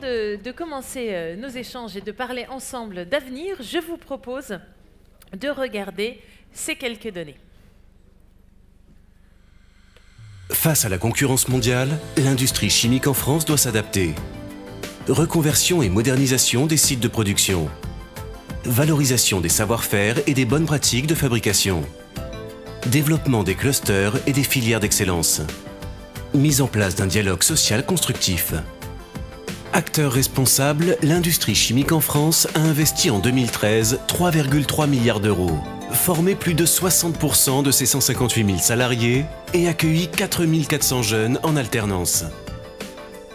de commencer nos échanges et de parler ensemble d'avenir, je vous propose de regarder ces quelques données. Face à la concurrence mondiale, l'industrie chimique en France doit s'adapter. Reconversion et modernisation des sites de production. Valorisation des savoir-faire et des bonnes pratiques de fabrication. Développement des clusters et des filières d'excellence. Mise en place d'un dialogue social constructif. Acteur responsable, l'industrie chimique en France a investi en 2013 3,3 milliards d'euros, formé plus de 60% de ses 158 000 salariés et accueilli 4 400 jeunes en alternance.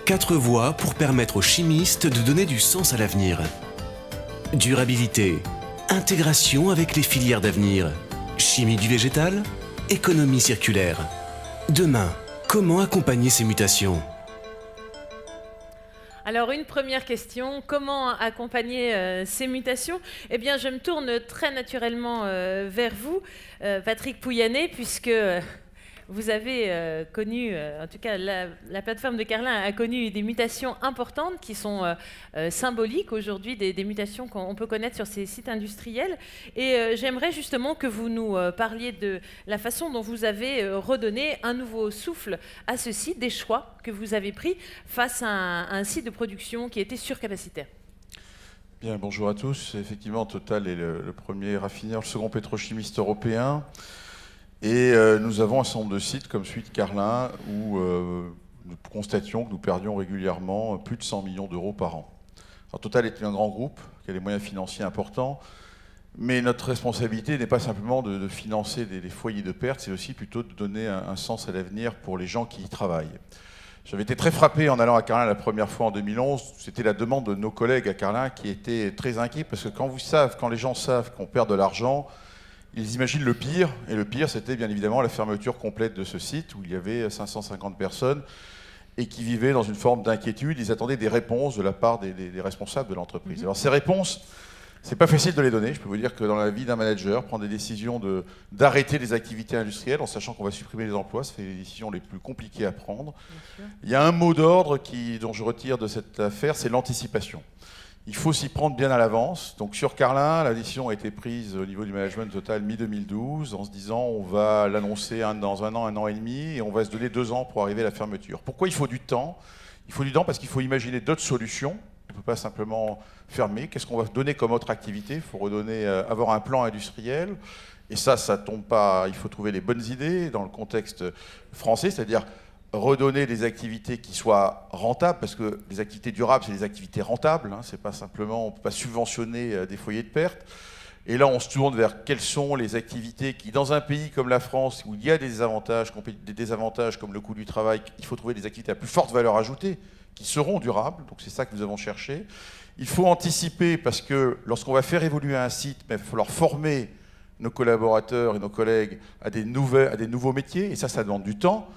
4 voies pour permettre aux chimistes de donner du sens à l'avenir. Durabilité, intégration avec les filières d'avenir, chimie du végétal, économie circulaire. Demain, comment accompagner ces mutations ? Alors, une première question, comment accompagner ces mutations? Eh bien, je me tourne très naturellement vers vous, Patrick Pouyanné, puisque vous avez connu, en tout cas la plateforme de Carlin a connu des mutations importantes qui sont symboliques aujourd'hui, des mutations qu'on peut connaître sur ces sites industriels. Et j'aimerais justement que vous nous parliez de la façon dont vous avez redonné un nouveau souffle à ce site, des choix que vous avez pris face à un site de production qui était surcapacitaire. Bien, bonjour à tous. Effectivement, Total est le premier raffineur, le second pétrochimiste européen. Et nous avons un certain nombre de sites comme celui de Carlin où nous constations que nous perdions régulièrement plus de 100 millions d'euros par an. Alors, Total est un grand groupe qui a des moyens financiers importants, mais notre responsabilité n'est pas simplement de financer des foyers de perte, c'est aussi plutôt de donner un sens à l'avenir pour les gens qui y travaillent. J'avais été très frappé en allant à Carlin la première fois en 2011, c'était la demande de nos collègues à Carlin qui étaient très inquiets parce que quand les gens savent qu'on perd de l'argent, ils imaginent le pire, et le pire, c'était bien évidemment la fermeture complète de ce site où il y avait 550 personnes et qui vivaient dans une forme d'inquiétude. Ils attendaient des réponses de la part des responsables de l'entreprise. Alors ces réponses, c'est pas facile de les donner. Je peux vous dire que dans la vie d'un manager, prendre des décisions d'arrêter les activités industrielles en sachant qu'on va supprimer les emplois, ça fait les décisions les plus compliquées à prendre. Il y a un mot d'ordre dont je retire de cette affaire, c'est l'anticipation. Il faut s'y prendre bien à l'avance. Donc sur Carlin, la décision a été prise au niveau du management Total mi-2012 en se disant on va l'annoncer dans un an et demi et on va se donner 2 ans pour arriver à la fermeture. Pourquoi il faut du temps? Il faut du temps parce qu'il faut imaginer d'autres solutions. On ne peut pas simplement fermer. Qu'est-ce qu'on va donner comme autre activité? Il faut avoir un plan industriel. Et ça tombe pas. Il faut trouver les bonnes idées dans le contexte français, c'est-à-dire redonner des activités qui soient rentables, parce que les activités durables, c'est des activités rentables, hein, c'est pas simplement, on ne peut pas subventionner des foyers de perte. Et là, on se tourne vers quelles sont les activités qui, dans un pays comme la France, où il y a des désavantages comme le coût du travail, il faut trouver des activités à plus forte valeur ajoutée, qui seront durables, donc c'est ça que nous avons cherché. Il faut anticiper, parce que lorsqu'on va faire évoluer un site, il va falloir former nos collaborateurs et nos collègues à des nouveaux métiers, et ça demande du temps.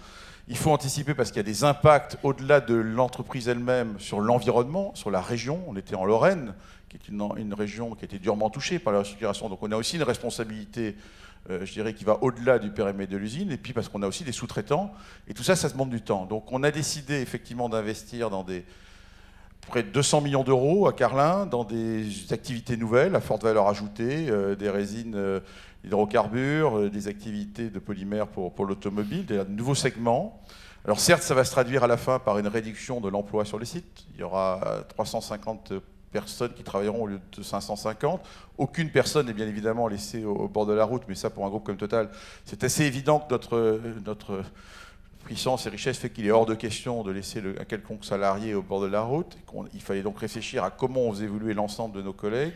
Il faut anticiper parce qu'il y a des impacts au-delà de l'entreprise elle-même sur l'environnement, sur la région. On était en Lorraine, qui est une région qui a été durement touchée par la restructuration. Donc on a aussi une responsabilité, je dirais, qui va au-delà du périmètre de l'usine. Et puis parce qu'on a aussi des sous-traitants. Et tout ça demande du temps. Donc on a décidé effectivement d'investir dans près de 200 millions d'euros à Carlin, dans des activités nouvelles à forte valeur ajoutée, des résines hydrocarbures, des activités de polymères pour l'automobile, des nouveaux segments. Alors certes, ça va se traduire à la fin par une réduction de l'emploi sur les sites. Il y aura 350 personnes qui travailleront au lieu de 550. Aucune personne n'est bien évidemment laissée au bord de la route, mais ça, pour un groupe comme Total, c'est assez évident que notre puissance et richesse fait qu'il est hors de question de laisser un quelconque salarié au bord de la route. Il fallait donc réfléchir à comment on faisait évoluer l'ensemble de nos collègues.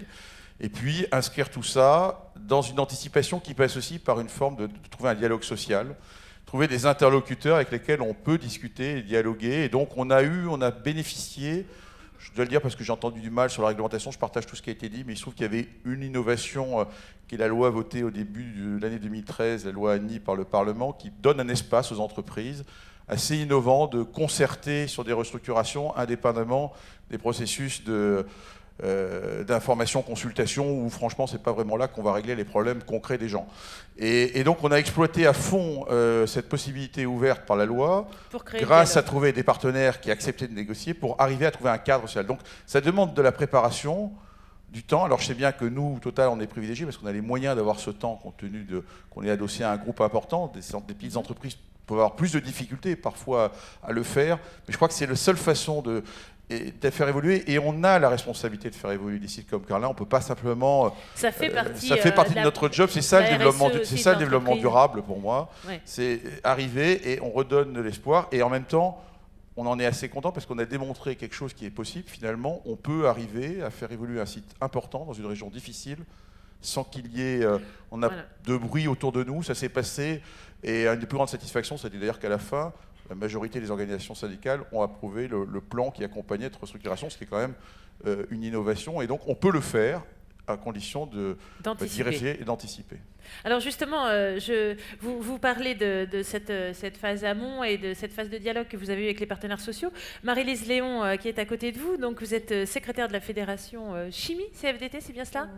Et puis inscrire tout ça dans une anticipation qui passe aussi par une forme de trouver un dialogue social, trouver des interlocuteurs avec lesquels on peut discuter et dialoguer. Et donc on a bénéficié, je dois le dire parce que j'ai entendu du mal sur la réglementation, je partage tout ce qui a été dit, mais il se trouve qu'il y avait une innovation qui est la loi votée au début de l'année 2013, la loi Annie par le Parlement, qui donne un espace aux entreprises assez innovant de concerter sur des restructurations indépendamment des processus d'information, consultation, où franchement, c'est pas vraiment là qu'on va régler les problèmes concrets des gens. Et donc, on a exploité à fond cette possibilité ouverte par la loi, grâce à trouver des partenaires qui acceptaient de négocier pour arriver à trouver un cadre social. Donc, ça demande de la préparation, du temps. Alors, je sais bien que nous, Total, on est privilégiés parce qu'on a les moyens d'avoir ce temps, compte tenu qu'on est adossé à un groupe important. Des petites entreprises peuvent avoir plus de difficultés parfois à le faire, mais je crois que c'est la seule façon de faire évoluer, et on a la responsabilité de faire évoluer des sites comme Carlin. On ne peut pas simplement... Ça fait partie, de notre job, c'est ça, le développement durable pour moi. Ouais. C'est arriver et on redonne de l'espoir, et en même temps, on en est assez content parce qu'on a démontré quelque chose qui est possible. Finalement, on peut arriver à faire évoluer un site important dans une région difficile sans qu'il y ait de bruit autour de nous. Ça s'est passé, et une des plus grandes satisfactions, c'est d'ailleurs qu'à la fin, la majorité des organisations syndicales ont approuvé le plan qui accompagnait cette restructuration, ce qui est quand même une innovation. Et donc, on peut le faire à condition d'y réfléchir et d'anticiper. Alors justement, vous parlez de cette phase amont et de cette phase de dialogue que vous avez eue avec les partenaires sociaux. Marie-Lise Léon, qui est à côté de vous, donc vous êtes secrétaire de la Fédération Chimie CFDT, c'est bien cela ?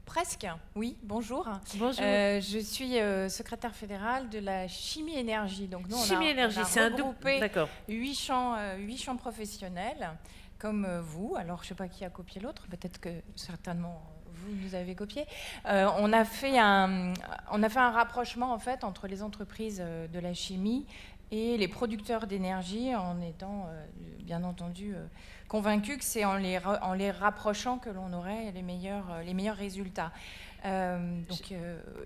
Presque, oui, bonjour. Bonjour. Je suis secrétaire fédérale de la Chimie Énergie. Donc nous, Chimie Énergie, c'est un regroupé 8 champs professionnels, comme vous. Alors, je ne sais pas qui a copié l'autre, peut-être que certainement vous nous avez copié. On a fait un rapprochement en fait entre les entreprises de la chimie et les producteurs d'énergie, en étant bien entendu convaincus que c'est en les rapprochant que l'on aurait les meilleurs résultats. Donc,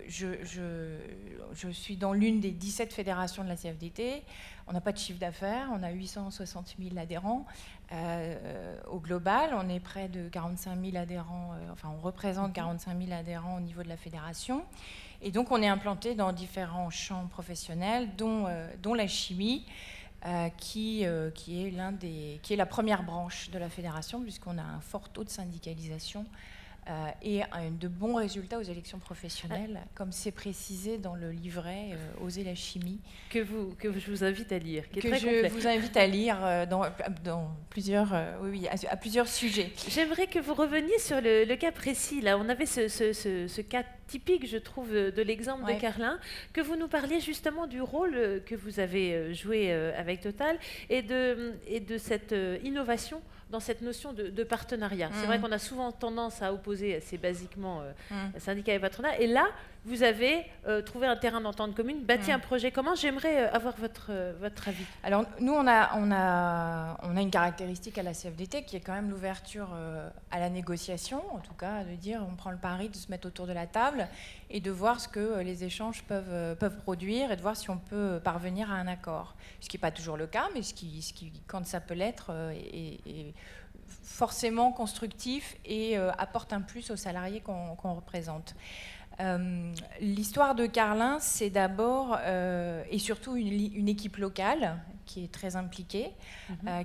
je suis dans l'une des 17 fédérations de la CFDT. On n'a pas de chiffre d'affaires, on a 860 000 adhérents au global. On est près de 45 000 adhérents, on représente 45 000 adhérents au niveau de la fédération. Et donc, on est implanté dans différents champs professionnels, dont la chimie, qui est la première branche de la fédération, puisqu'on a un fort taux de syndicalisation et de bons résultats aux élections professionnelles, comme c'est précisé dans le livret Oser la chimie. Que je vous invite à lire, qui est très complet. Je vous invite à lire dans plusieurs, à plusieurs sujets. J'aimerais que vous reveniez sur le cas précis. Là, on avait ce cas typique, je trouve, de l'exemple de Carlin, que vous nous parliez justement du rôle que vous avez joué avec Total et de cette innovation dans cette notion de partenariat. C'est vrai qu'on a souvent tendance à opposer assez basiquement syndicats et patronat. Et là, vous avez trouvé un terrain d'entente commune, bâti un projet commun. J'aimerais avoir votre avis. Alors, nous, on a une caractéristique à la CFDT qui est quand même l'ouverture à la négociation, en tout cas, de dire on prend le pari de se mettre autour de la table et de voir ce que les échanges peuvent produire et de voir si on peut parvenir à un accord. Ce qui n'est pas toujours le cas, mais ce qui quand ça peut l'être, est forcément constructif et apporte un plus aux salariés qu'on représente. L'histoire de Carlin, c'est d'abord et surtout une équipe locale qui est très impliquée,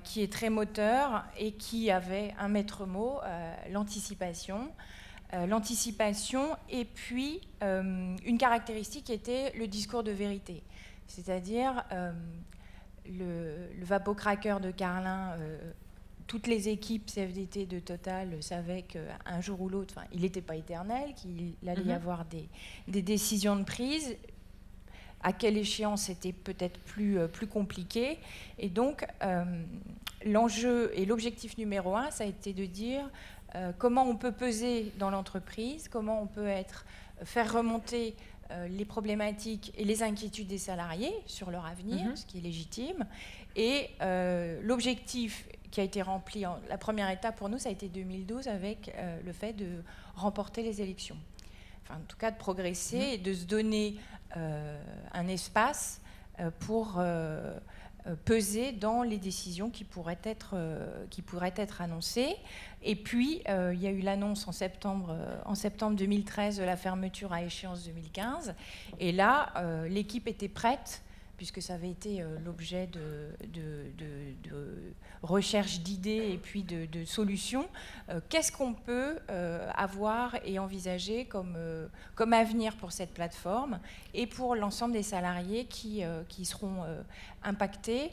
qui est très moteur et qui avait un maître mot, l'anticipation. Et puis une caractéristique qui était le discours de vérité. C'est-à-dire le vapocracker de Carlin, toutes les équipes CFDT de Total savaient qu'un jour ou l'autre, il n'était pas éternel, qu'il allait y avoir des décisions de prise. À quelle échéance c'était peut-être plus compliqué. Et donc, l'enjeu et l'objectif numéro 1, ça a été de dire comment on peut peser dans l'entreprise, comment on peut faire remonter les problématiques et les inquiétudes des salariés sur leur avenir, ce qui est légitime. Et l'objectif qui a été rempli, la première étape pour nous, ça a été 2012 avec le fait de remporter les élections. Enfin, en tout cas, de progresser et de se donner un espace pour peser dans les décisions qui pourraient être annoncées. Et puis, il y a eu l'annonce en septembre 2013 de la fermeture à échéance 2015. Et là, l'équipe était prête puisque ça avait été l'objet de recherche d'idées et puis de solutions. Qu'est-ce qu'on peut avoir et envisager comme avenir pour cette plateforme et pour l'ensemble des salariés qui seront impactés,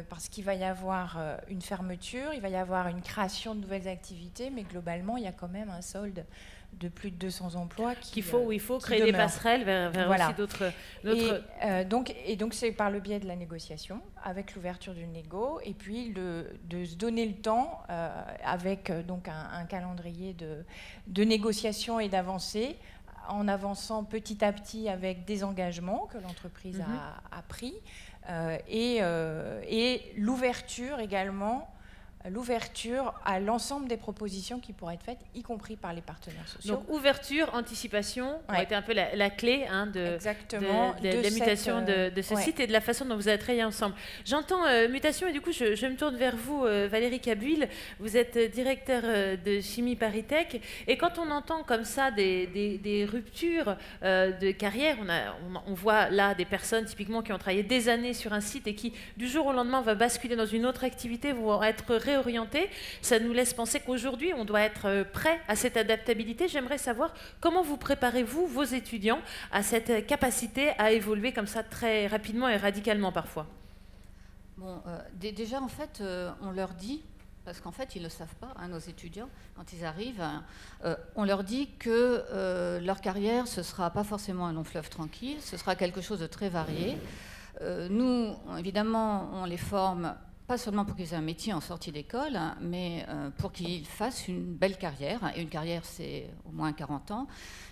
parce qu'il va y avoir une fermeture, il va y avoir une création de nouvelles activités, mais globalement, il y a quand même un solde de plus de 200 emplois il faut créer des passerelles vers voilà. aussi d'autres... Et donc c'est par le biais de la négociation, avec l'ouverture du négo, et puis de se donner le temps, avec donc un calendrier de négociation et d'avancée, en avançant petit à petit avec des engagements que l'entreprise a pris, et l'ouverture également, l'ouverture à l'ensemble des propositions qui pourraient être faites, y compris par les partenaires sociaux. Donc ouverture, anticipation ont été un peu la clé de la mutation de ce site et de la façon dont vous avez travaillé ensemble. J'entends mutation et du coup je me tourne vers vous, Valérie Cabuil. Vous êtes directeur de Chimie ParisTech, et quand on entend comme ça des ruptures de carrière, on voit là des personnes typiquement qui ont travaillé des années sur un site et qui du jour au lendemain va basculer dans une autre activité, vont être réorienté, ça nous laisse penser qu'aujourd'hui, on doit être prêt à cette adaptabilité. J'aimerais savoir comment vous préparez-vous vos étudiants à cette capacité à évoluer comme ça très rapidement et radicalement parfois. Bon, déjà, en fait, on leur dit, parce qu'en fait, ils ne le savent pas, nos étudiants, quand ils arrivent, on leur dit que leur carrière, ce ne sera pas forcément un long fleuve tranquille, ce sera quelque chose de très varié. Nous, évidemment, on les forme pas seulement pour qu'ils aient un métier en sortie d'école, mais pour qu'ils fassent une belle carrière. Et une carrière, c'est au moins 40 ans.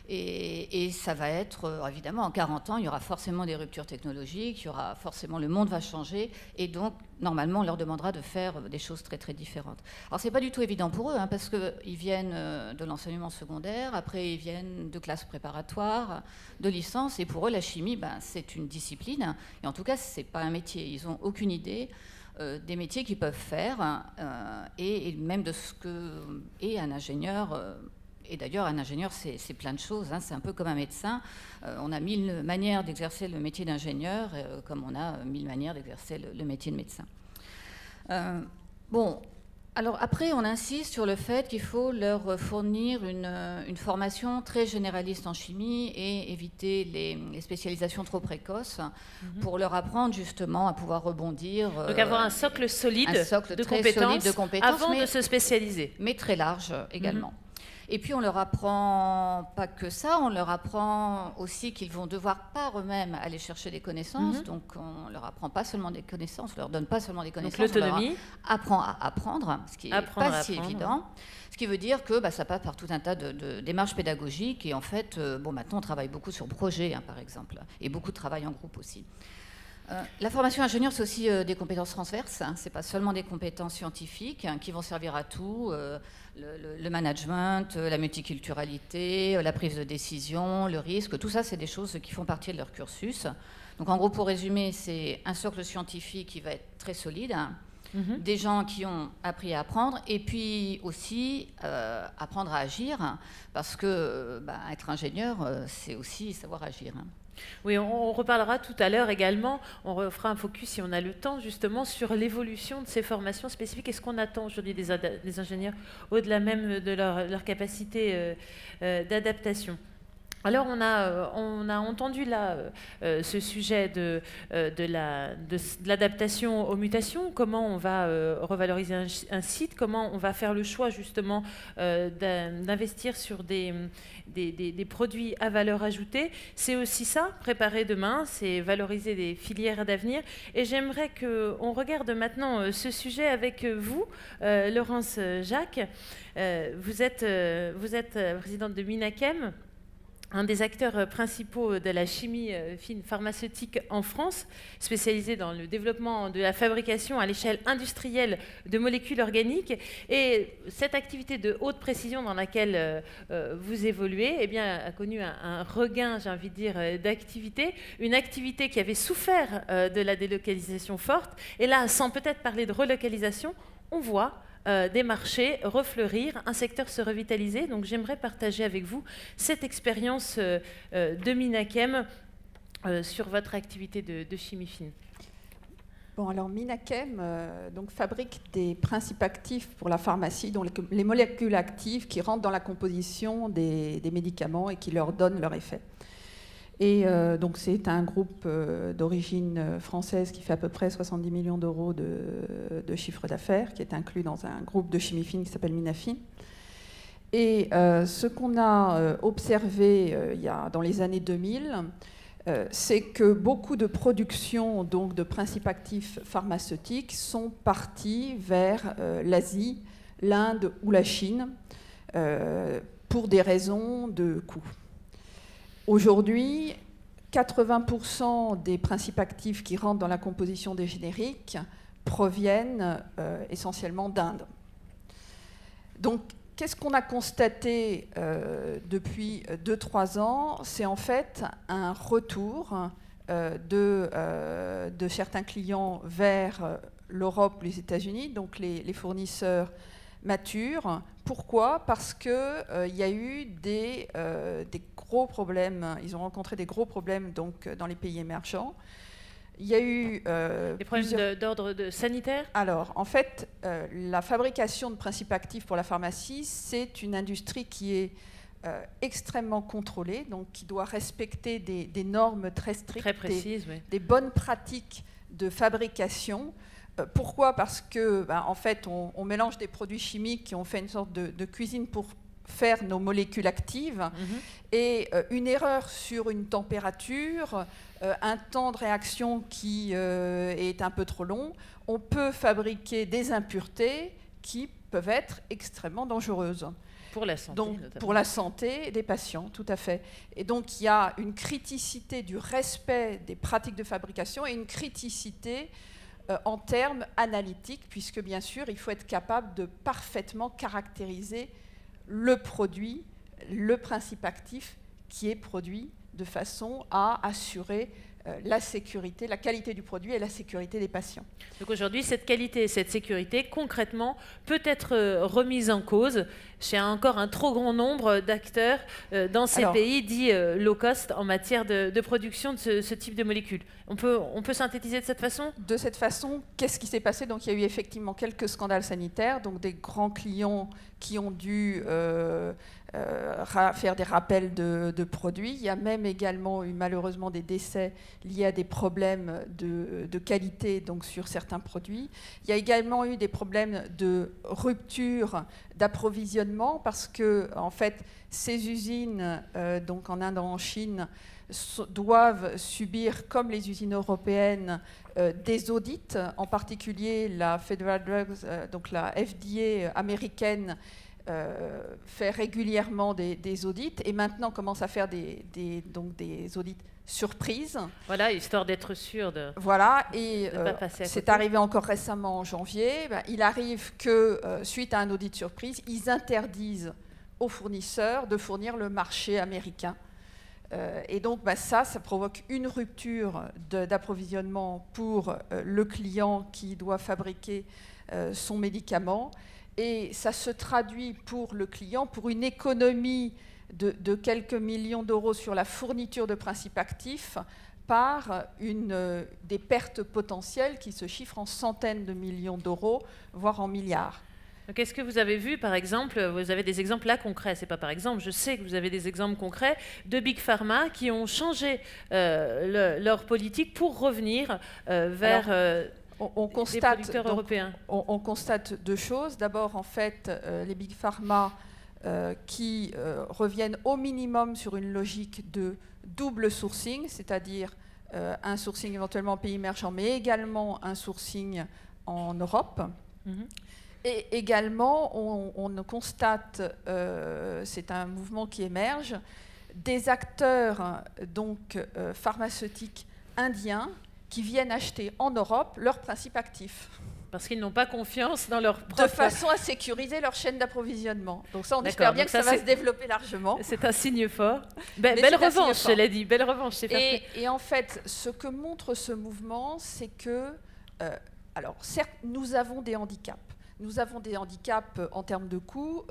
Et ça va être, évidemment, en 40 ans, il y aura forcément des ruptures technologiques, il y aura forcément, le monde va changer. Et donc, normalement, on leur demandera de faire des choses très, très différentes. Alors, c'est pas du tout évident pour eux, parce qu'ils viennent de l'enseignement secondaire, après, ils viennent de classes préparatoires, de licence. Et pour eux, la chimie, c'est une discipline. Et en tout cas, c'est pas un métier. Ils n'ont aucune idée des métiers qu'ils peuvent faire, et même de ce que est un ingénieur. Et d'ailleurs, un ingénieur, c'est plein de choses. C'est un peu comme un médecin. On a 1000 manières d'exercer le métier d'ingénieur, comme on a 1000 manières d'exercer le métier de médecin. Bon, alors après, on insiste sur le fait qu'il faut leur fournir une formation très généraliste en chimie et éviter les spécialisations trop précoces pour leur apprendre justement à pouvoir rebondir. Donc avoir un socle solide, de compétences avant de se spécialiser. Mais très large également. Et puis on leur apprend pas que ça, on leur apprend aussi qu'ils vont devoir par eux-mêmes aller chercher des connaissances. Donc on leur apprend pas seulement des connaissances, on leur donne pas seulement des connaissances. Donc l'autonomie. On leur apprend à apprendre, ce qui n'est pas si évident. Ce qui veut dire que ça passe par tout un tas de démarches pédagogiques. Et en fait, maintenant on travaille beaucoup sur projet, par exemple, et beaucoup de travail en groupe aussi. La formation ingénieur, c'est aussi des compétences transverses. C'est pas seulement des compétences scientifiques qui vont servir à tout. Le management, la multiculturalité, la prise de décision, le risque, tout ça, c'est des choses qui font partie de leur cursus. Donc en gros, pour résumer, c'est un socle scientifique qui va être très solide, des gens qui ont appris à apprendre, et puis aussi apprendre à agir, parce que être ingénieur, c'est aussi savoir agir. Oui, on reparlera tout à l'heure également, on refera un focus, si on a le temps, justement, sur l'évolution de ces formations spécifiques et ce qu'on attend aujourd'hui des ingénieurs, au-delà même de leur capacité d'adaptation. Alors, on a entendu là ce sujet de l'adaptation aux mutations, comment on va revaloriser un site, comment on va faire le choix justement d'investir sur des produits à valeur ajoutée. C'est aussi ça, préparer demain, c'est valoriser des filières d'avenir. Et j'aimerais qu'on regarde maintenant ce sujet avec vous, Laurence Jacques. Vous êtes présidente de Minachem, un des acteurs principaux de la chimie fine pharmaceutique en France, spécialisé dans le développement de la fabrication à l'échelle industrielle de molécules organiques. Et cette activité de haute précision dans laquelle vous évoluez a connu un regain, j'ai envie de dire, d'activité, une activité qui avait souffert de la délocalisation forte. Et là, sans peut-être parler de relocalisation, on voit des marchés refleurir, un secteur se revitaliser. Donc j'aimerais partager avec vous cette expérience de Minachem sur votre activité de chimie fine. Bon, alors Minachem donc fabrique des principes actifs pour la pharmacie, dont les molécules actives qui rentrent dans la composition des médicaments et qui leur donnent leur effet. Et donc c'est un groupe d'origine française qui fait à peu près 70 millions d'euros de chiffre d'affaires, qui est inclus dans un groupe de chimie fine qui s'appelle Minafin. Et ce qu'on a observé dans les années 2000, c'est que beaucoup de productions donc, de principes actifs pharmaceutiques sont parties vers l'Asie, l'Inde ou la Chine pour des raisons de coût. Aujourd'hui, 80% des principes actifs qui rentrent dans la composition des génériques proviennent essentiellement d'Inde. Donc, qu'est-ce qu'on a constaté depuis 2-3 ans? C'est en fait un retour de certains clients vers l'Europe ou les États-Unis, donc les fournisseurs matures. Pourquoi? Parce qu'il y a eu des gros problèmes, ils ont rencontré des gros problèmes donc, dans les pays émergents. Il y a eu des problèmes d'ordre sanitaire? Alors, en fait, la fabrication de principes actifs pour la pharmacie, c'est une industrie qui est extrêmement contrôlée, donc qui doit respecter des normes très strictes, très précises, oui. Des bonnes pratiques de fabrication. Pourquoi? Parce que, en fait, on mélange des produits chimiques qui ont fait une sorte de cuisine pour faire nos molécules actives, et une erreur sur une température, un temps de réaction qui est un peu trop long, on peut fabriquer des impuretés qui peuvent être extrêmement dangereuses. Pour la santé, donc, notamment. Pour la santé des patients, tout à fait. Et donc, il y a une criticité du respect des pratiques de fabrication et une criticité en termes analytiques, puisque, bien sûr, il faut être capable de parfaitement caractériser le produit, le principe actif qui est produit de façon à assurer la sécurité, la qualité du produit et la sécurité des patients. Donc aujourd'hui, cette qualité et cette sécurité, concrètement, peut être remise en cause chez encore un trop grand nombre d'acteurs dans ces pays dits low cost en matière de production de ce type de molécules. On peut synthétiser de cette façon? De cette façon, qu'est-ce qui s'est passé? Donc, il y a eu effectivement quelques scandales sanitaires, donc des grands clients qui ont dû faire des rappels de produits. Il y a même également eu malheureusement des décès liés à des problèmes de qualité donc sur certains produits. Il y a également eu des problèmes de rupture d'approvisionnement parce que en fait ces usines donc en Inde et en Chine doivent subir, comme les usines européennes, des audits, en particulier la Federal Drugs, donc la FDA américaine, fait régulièrement des audits et maintenant commence à faire donc des audits surprises. Voilà, histoire d'être sûr de voilà, et pas passer à côté. C'est arrivé encore récemment en janvier. Il arrive que, suite à un audit surprise, ils interdisent aux fournisseurs de fournir le marché américain. Et donc ça provoque une rupture d'approvisionnement pour le client qui doit fabriquer son médicament. Et ça se traduit pour le client pour une économie de quelques millions d'euros sur la fourniture de principes actifs par des pertes potentielles qui se chiffrent en centaines de millions d'euros, voire en milliards. Qu'est-ce que vous avez vu, par exemple, vous avez des exemples là concrets, c'est pas par exemple, je sais que vous avez des exemples concrets de Big Pharma qui ont changé leur politique pour revenir vers des producteurs européens. On constate deux choses. D'abord, en fait, les Big Pharma qui reviennent au minimum sur une logique de double sourcing, c'est-à-dire un sourcing éventuellement en pays émergents, mais également un sourcing en Europe. Et également, on constate, c'est un mouvement qui émerge, des acteurs donc, pharmaceutiques indiens qui viennent acheter en Europe leurs principes actifs. Parce qu'ils n'ont pas confiance dans leur propre... De façon à sécuriser leur chaîne d'approvisionnement. Donc ça, on espère bien que ça va se développer largement. C'est un signe fort. Belle revanche, je l'ai dit. Belle revanche, c'est parfait. Et en fait, ce que montre ce mouvement, c'est que... alors, certes, nous avons des handicaps. Nous avons des handicaps en termes de coûts.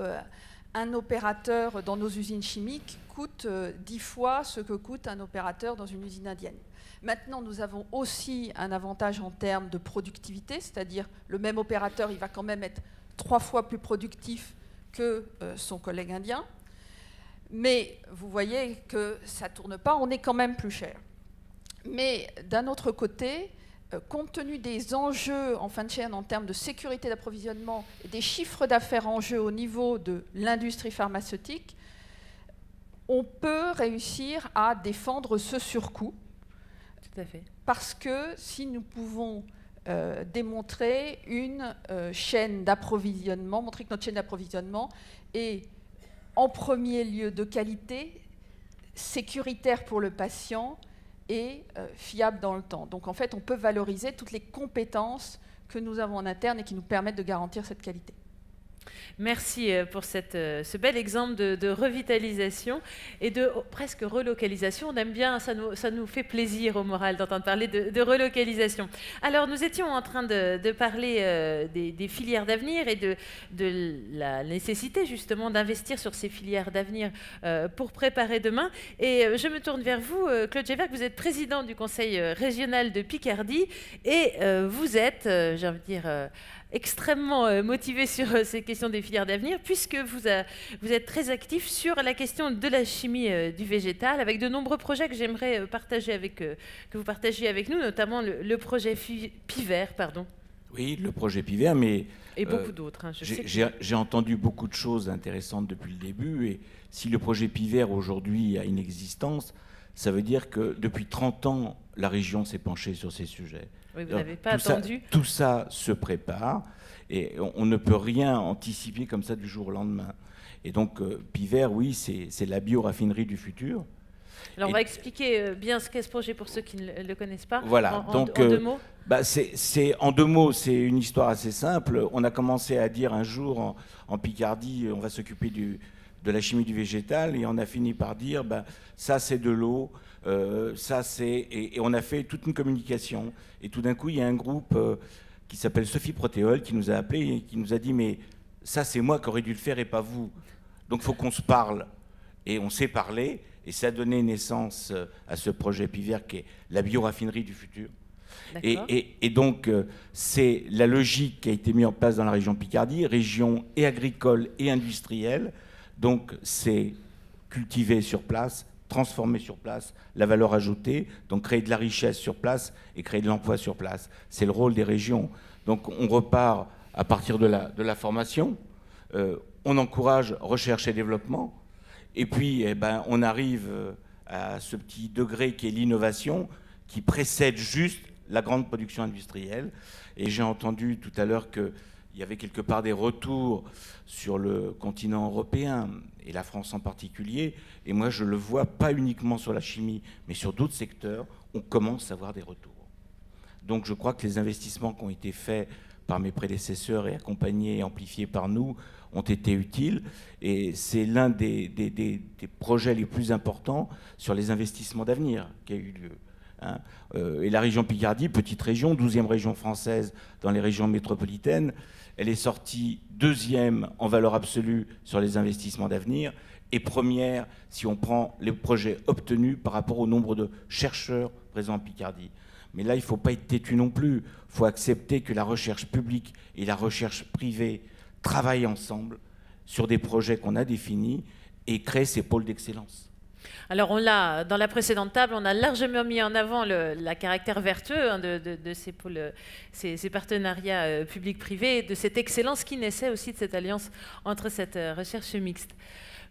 un opérateur dans nos usines chimiques coûte 10 fois ce que coûte un opérateur dans une usine indienne. Maintenant, nous avons aussi un avantage en termes de productivité, c'est-à-dire le même opérateur, il va quand même être 3 fois plus productif que son collègue indien. Mais vous voyez que ça ne tourne pas, on est quand même plus cher. Mais d'un autre côté, compte tenu des enjeux en fin de chaîne en termes de sécurité d'approvisionnement et des chiffres d'affaires en jeu au niveau de l'industrie pharmaceutique, on peut réussir à défendre ce surcoût. Tout à fait. Parce que si nous pouvons démontrer une chaîne d'approvisionnement, montrer que notre chaîne d'approvisionnement est en premier lieu de qualité, sécuritaire pour le patient et fiable dans le temps. Donc en fait, on peut valoriser toutes les compétences que nous avons en interne et qui nous permettent de garantir cette qualité. Merci pour ce bel exemple de revitalisation et de presque relocalisation. On aime bien, ça nous fait plaisir au moral d'entendre parler de relocalisation. Alors, nous étions en train de parler des filières d'avenir et de la nécessité justement d'investir sur ces filières d'avenir pour préparer demain. Et je me tourne vers vous, Claude Gévert, vous êtes président du Conseil régional de Picardie et vous êtes, j'ai envie de dire, extrêmement motivé sur ces questions des filières d'avenir, puisque vous êtes très actif sur la question de la chimie du végétal, avec de nombreux projets que j'aimerais partager que vous partagiez avec nous, notamment le projet PIVER, pardon. Oui, le projet PIVER, mais... Et beaucoup d'autres. Hein, j'ai entendu beaucoup de choses intéressantes depuis le début, et si le projet PIVER aujourd'hui a une existence, ça veut dire que depuis 30 ans, la région s'est penchée sur ces sujets. Oui, vous n'avez pas attendu. Tout ça se prépare et on ne peut rien anticiper comme ça du jour au lendemain. Et donc, PIVER, oui, c'est la bioraffinerie du futur. Alors, on va expliquer bien ce qu'est ce projet pour ceux qui ne le connaissent pas. Voilà. En 2 mots. En 2 mots, c'est une histoire assez simple. On a commencé à dire un jour en Picardie, on va s'occuper de la chimie du végétal, et on a fini par dire, ça c'est de l'eau, ça c'est... Et on a fait toute une communication. Et tout d'un coup, il y a un groupe qui s'appelle Sophie Protéol qui nous a appelés et qui nous a dit, mais ça c'est moi qui aurais dû le faire et pas vous. Donc il faut qu'on se parle. Et on s'est parlé, et ça a donné naissance à ce projet PIVER qui est la bioraffinerie du futur. Et donc, c'est la logique qui a été mise en place dans la région Picardie, région et agricole et industrielle. Donc, c'est cultiver sur place, transformer sur place, la valeur ajoutée, donc créer de la richesse sur place et créer de l'emploi sur place. C'est le rôle des régions. Donc, on repart à partir de la formation, on encourage recherche et développement, et puis, on arrive à ce petit degré qui est l'innovation, qui précède juste la grande production industrielle. Et j'ai entendu tout à l'heure qu'il y avait quelque part des retours sur le continent européen, et la France en particulier. Et moi, je le vois pas uniquement sur la chimie, mais sur d'autres secteurs, on commence à avoir des retours. Donc je crois que les investissements qui ont été faits par mes prédécesseurs et accompagnés et amplifiés par nous ont été utiles. Et c'est l'un des projets les plus importants sur les investissements d'avenir qui a eu lieu. Et la région Picardie, petite région, 12e région française dans les régions métropolitaines, elle est sortie 2e en valeur absolue sur les investissements d'avenir et première si on prend les projets obtenus par rapport au nombre de chercheurs présents en Picardie. Mais là, il ne faut pas être têtu non plus. Il faut accepter que la recherche publique et la recherche privée travaillent ensemble sur des projets qu'on a définis et créent ces pôles d'excellence. Alors, dans la précédente table, on a largement mis en avant le caractère vertueux de ces pôles, ces partenariats publics-privés, de cette excellence qui naissait aussi de cette alliance entre cette recherche mixte.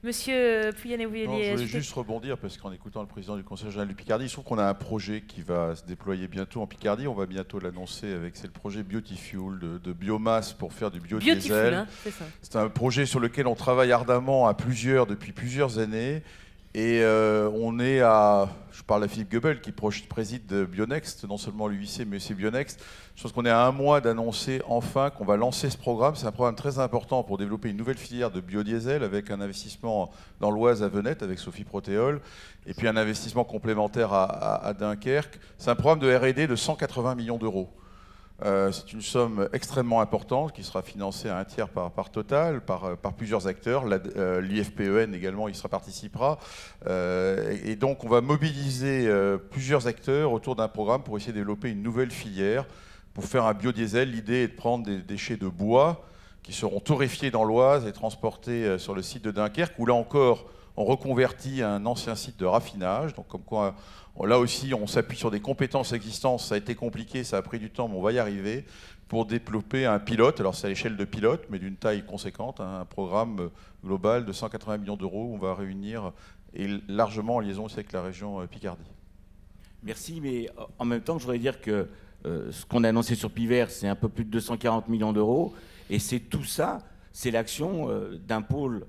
Monsieur Pouyanné, vous vouliez je voulais juste rebondir, parce qu'en écoutant le président du Conseil régional de Picardie, il se trouve qu'on a un projet qui va se déployer bientôt en Picardie. On va bientôt l'annoncer c'est le projet Beautifuel de biomasse pour faire du biodiesel. Hein, c'est ça. C'est un projet sur lequel on travaille ardemment depuis plusieurs années. Et on est à... Je parle à Philippe Goebel qui préside Bionext, non seulement l'UIC mais aussi Bionext. Je pense qu'on est à 1 mois d'annoncer enfin qu'on va lancer ce programme. C'est un programme très important pour développer une nouvelle filière de biodiesel avec un investissement dans l'Oise à Venette avec Sophie Protéol et puis un investissement complémentaire à Dunkerque. C'est un programme de R&D de 180 millions d'euros. C'est une somme extrêmement importante qui sera financée à un tiers par Total, par plusieurs acteurs. L'IFPEN également, il sera participera. Et donc, on va mobiliser plusieurs acteurs autour d'un programme pour essayer de développer une nouvelle filière pour faire un biodiesel. L'idée est de prendre des déchets de bois qui seront torréfiés dans l'Oise et transportés sur le site de Dunkerque, où là encore, on reconvertit un ancien site de raffinage. Donc, comme quoi, là aussi, on s'appuie sur des compétences existantes. Ça a été compliqué, ça a pris du temps, mais on va y arriver pour développer un pilote. Alors, c'est à l'échelle de pilote, mais d'une taille conséquente, hein, un programme global de 180 millions d'euros où on va réunir, et largement en liaison aussi avec la région Picardie. Merci, mais en même temps, je voudrais dire que ce qu'on a annoncé sur Pivert, c'est un peu plus de 240 millions d'euros. Et c'est tout ça, c'est l'action d'un pôle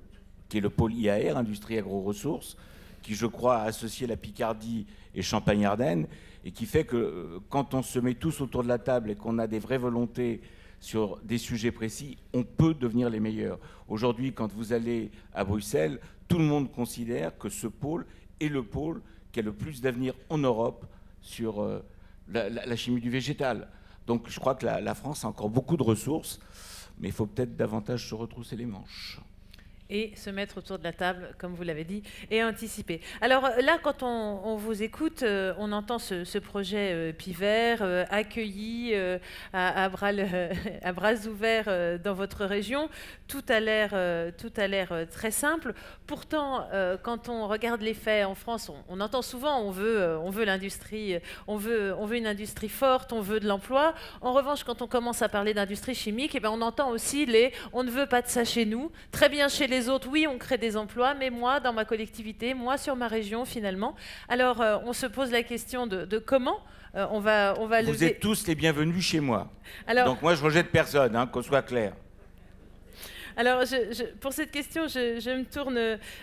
qui est le pôle IAR, Industrie Agro-Ressources, qui, je crois, a associé la Picardie et Champagne-Ardenne, et qui fait que quand on se met tous autour de la table et qu'on a des vraies volontés sur des sujets précis, on peut devenir les meilleurs. Aujourd'hui, quand vous allez à Bruxelles, tout le monde considère que ce pôle est le pôle qui a le plus d'avenir en Europe sur la chimie du végétal. Donc je crois que la France a encore beaucoup de ressources, mais il faut peut-être davantage se retrousser les manches. Et se mettre autour de la table, comme vous l'avez dit, et anticiper. Alors là, quand on vous écoute, on entend ce projet Pivert accueilli à bras ouverts dans votre région. Tout a l'air très simple. Pourtant, quand on regarde les faits en France, on entend souvent on veut l'industrie, on veut une industrie forte, on veut de l'emploi. En revanche, quand on commence à parler d'industrie chimique, eh bien, on entend aussi on ne veut pas de ça chez nous. Très bien chez les autres, oui, on crée des emplois, mais moi, dans ma collectivité, moi, sur ma région, finalement. Alors, on se pose la question de comment on va Vous êtes tous les bienvenus chez moi. Alors, donc moi, je rejette personne, hein, qu'on soit clair. Alors, pour cette question, je me tourne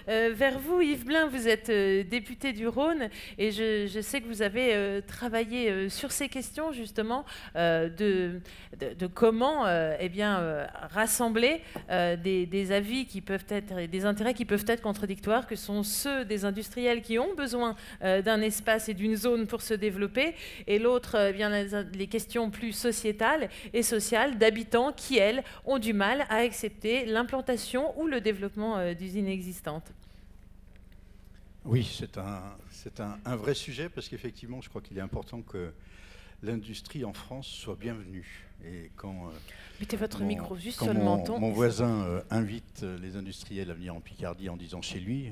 vers vous. Yves Blin, vous êtes député du Rhône et je sais que vous avez travaillé sur ces questions, justement, de comment rassembler des avis qui peuvent être, des intérêts qui peuvent être contradictoires, que sont ceux des industriels qui ont besoin d'un espace et d'une zone pour se développer, et l'autre, les questions plus sociétales et sociales d'habitants qui, elles, ont du mal à accepter l'implantation ou le développement d'usines existantes. Oui, c'est un vrai sujet parce qu'effectivement, je crois qu'il est important que l'industrie en France soit bienvenue. Et quand mettez votre micro juste sur le menton. Mon voisin invite les industriels à venir en Picardie en disant chez lui,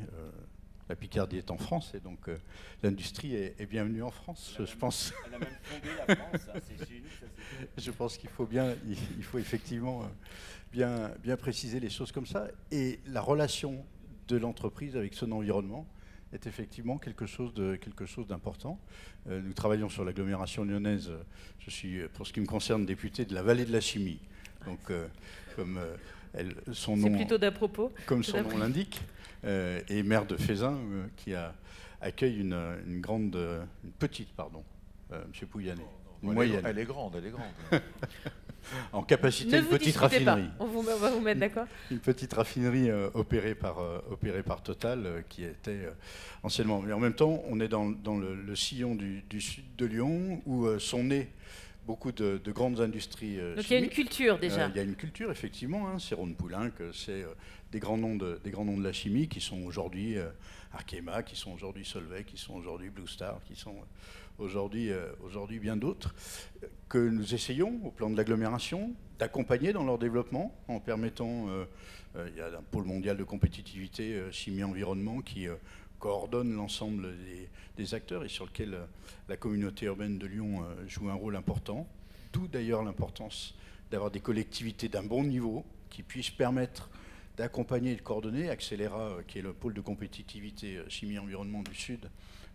la Picardie est en France et donc l'industrie est bienvenue en France. Je pense. Elle a même fondé la France. Hein, c'est chez nous, ça, je pense qu'il faut effectivement bien préciser les choses comme ça. Et la relation de l'entreprise avec son environnement est effectivement quelque chose d'important. Nous travaillons sur l'agglomération lyonnaise. Je suis, pour ce qui me concerne, député de la vallée de la chimie. Donc, comme son nom, c'est plutôt d'à propos. Comme son nom l'indique, et maire de Fézin, qui accueille une petite, Monsieur Pouyanné. Moyenne. Elle est grande. En capacité, une petite raffinerie. On va vous mettre d'accord. Une petite raffinerie opérée par Total, qui était anciennement. Mais en même temps, on est dans le sillon du sud de Lyon, où sont nées beaucoup de grandes industries chimiques. Donc il y a une culture déjà. Il y a une culture, effectivement. Hein. C'est Rhône Poulenc, c'est des grands noms de la chimie qui sont aujourd'hui Arkema, qui sont aujourd'hui Solvay, qui sont aujourd'hui Blue Star, qui sont aujourd'hui bien d'autres, que nous essayons, au plan de l'agglomération, d'accompagner dans leur développement en permettant, il y a un pôle mondial de compétitivité chimie-environnement qui coordonne l'ensemble des acteurs et sur lequel la communauté urbaine de Lyon joue un rôle important, d'où d'ailleurs l'importance d'avoir des collectivités d'un bon niveau qui puissent permettre d'accompagner et de coordonner. Accélera, qui est le pôle de compétitivité chimie-environnement du sud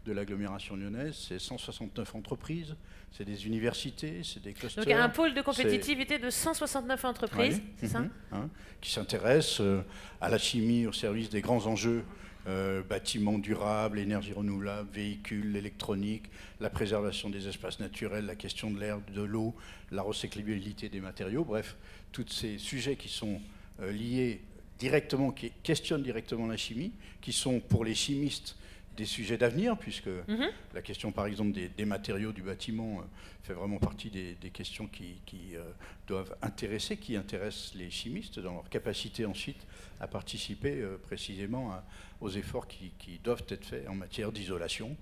de l'agglomération lyonnaise, c'est 169 entreprises, c'est des universités, c'est des clusters. Donc il y a un pôle de compétitivité de 169 entreprises, c'est ça qui s'intéressent à la chimie au service des grands enjeux, bâtiments durables, énergie renouvelable, véhicules, l'électronique, la préservation des espaces naturels, la question de l'air, de l'eau, la recyclabilité des matériaux, bref, tous ces sujets qui sont liés directement, qui questionnent directement la chimie, qui sont pour les chimistes des sujets d'avenir, puisque la question, par exemple, des matériaux du bâtiment fait vraiment partie des questions qui doivent intéresser, qui intéressent les chimistes dans leur capacité ensuite à participer précisément aux efforts qui doivent être faits en matière d'isolation,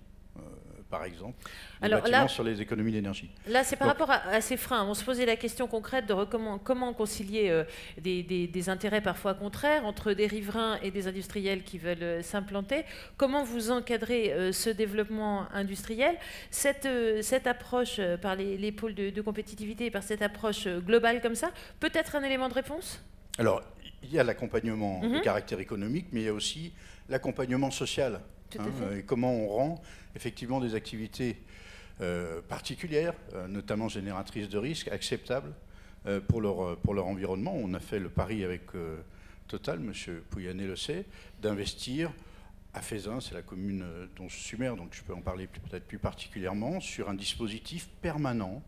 par exemple, des bâtiments sur les économies d'énergie. Là, c'est par rapport à ces freins. On se posait la question concrète de comment concilier des intérêts parfois contraires entre des riverains et des industriels qui veulent s'implanter. Comment vous encadrez ce développement industriel? Cette approche par les pôles de compétitivité, par cette approche globale comme ça, peut être un élément de réponse? Alors, il y a l'accompagnement de caractère économique, mais il y a aussi l'accompagnement social. Et comment on rend effectivement des activités particulières, notamment génératrices de risques, acceptables pour leur environnement. On a fait le pari avec Total, M. Pouyanné le sait, d'investir à Fézin, c'est la commune dont je suis maire, donc je peux en parler peut-être plus particulièrement, sur un dispositif permanent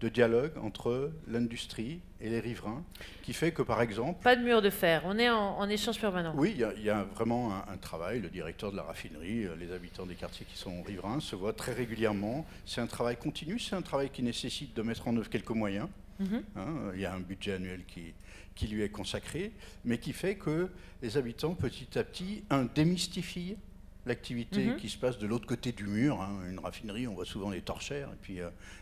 de dialogue entre l'industrie et les riverains, qui fait que, par exemple... Pas de mur de fer, on est en échange permanent. Oui, il y a vraiment un travail. Le directeur de la raffinerie, les habitants des quartiers qui sont riverains se voient très régulièrement. C'est un travail continu, c'est un travail qui nécessite de mettre en œuvre quelques moyens. Il y a un budget annuel qui lui est consacré, mais qui fait que les habitants, petit à petit, démystifient l'activité qui se passe de l'autre côté du mur. Une raffinerie, on voit souvent les torchères et puis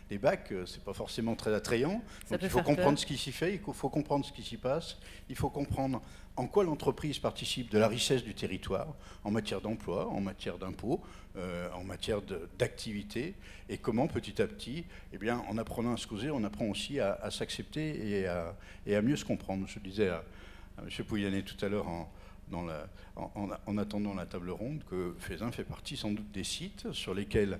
les bacs, c'est pas forcément très attrayant. Donc il faut comprendre ce qui s'y fait, il faut comprendre ce qui s'y passe, il faut comprendre en quoi l'entreprise participe de la richesse du territoire, en matière d'emploi, en matière d'impôts, en matière d'activité, et comment petit à petit, eh bien, en apprenant à se causer, on apprend aussi à s'accepter et à mieux se comprendre. Je disais à M. Pouyanné tout à l'heure, en attendant la table ronde, que Fézin fait partie sans doute des sites sur lesquels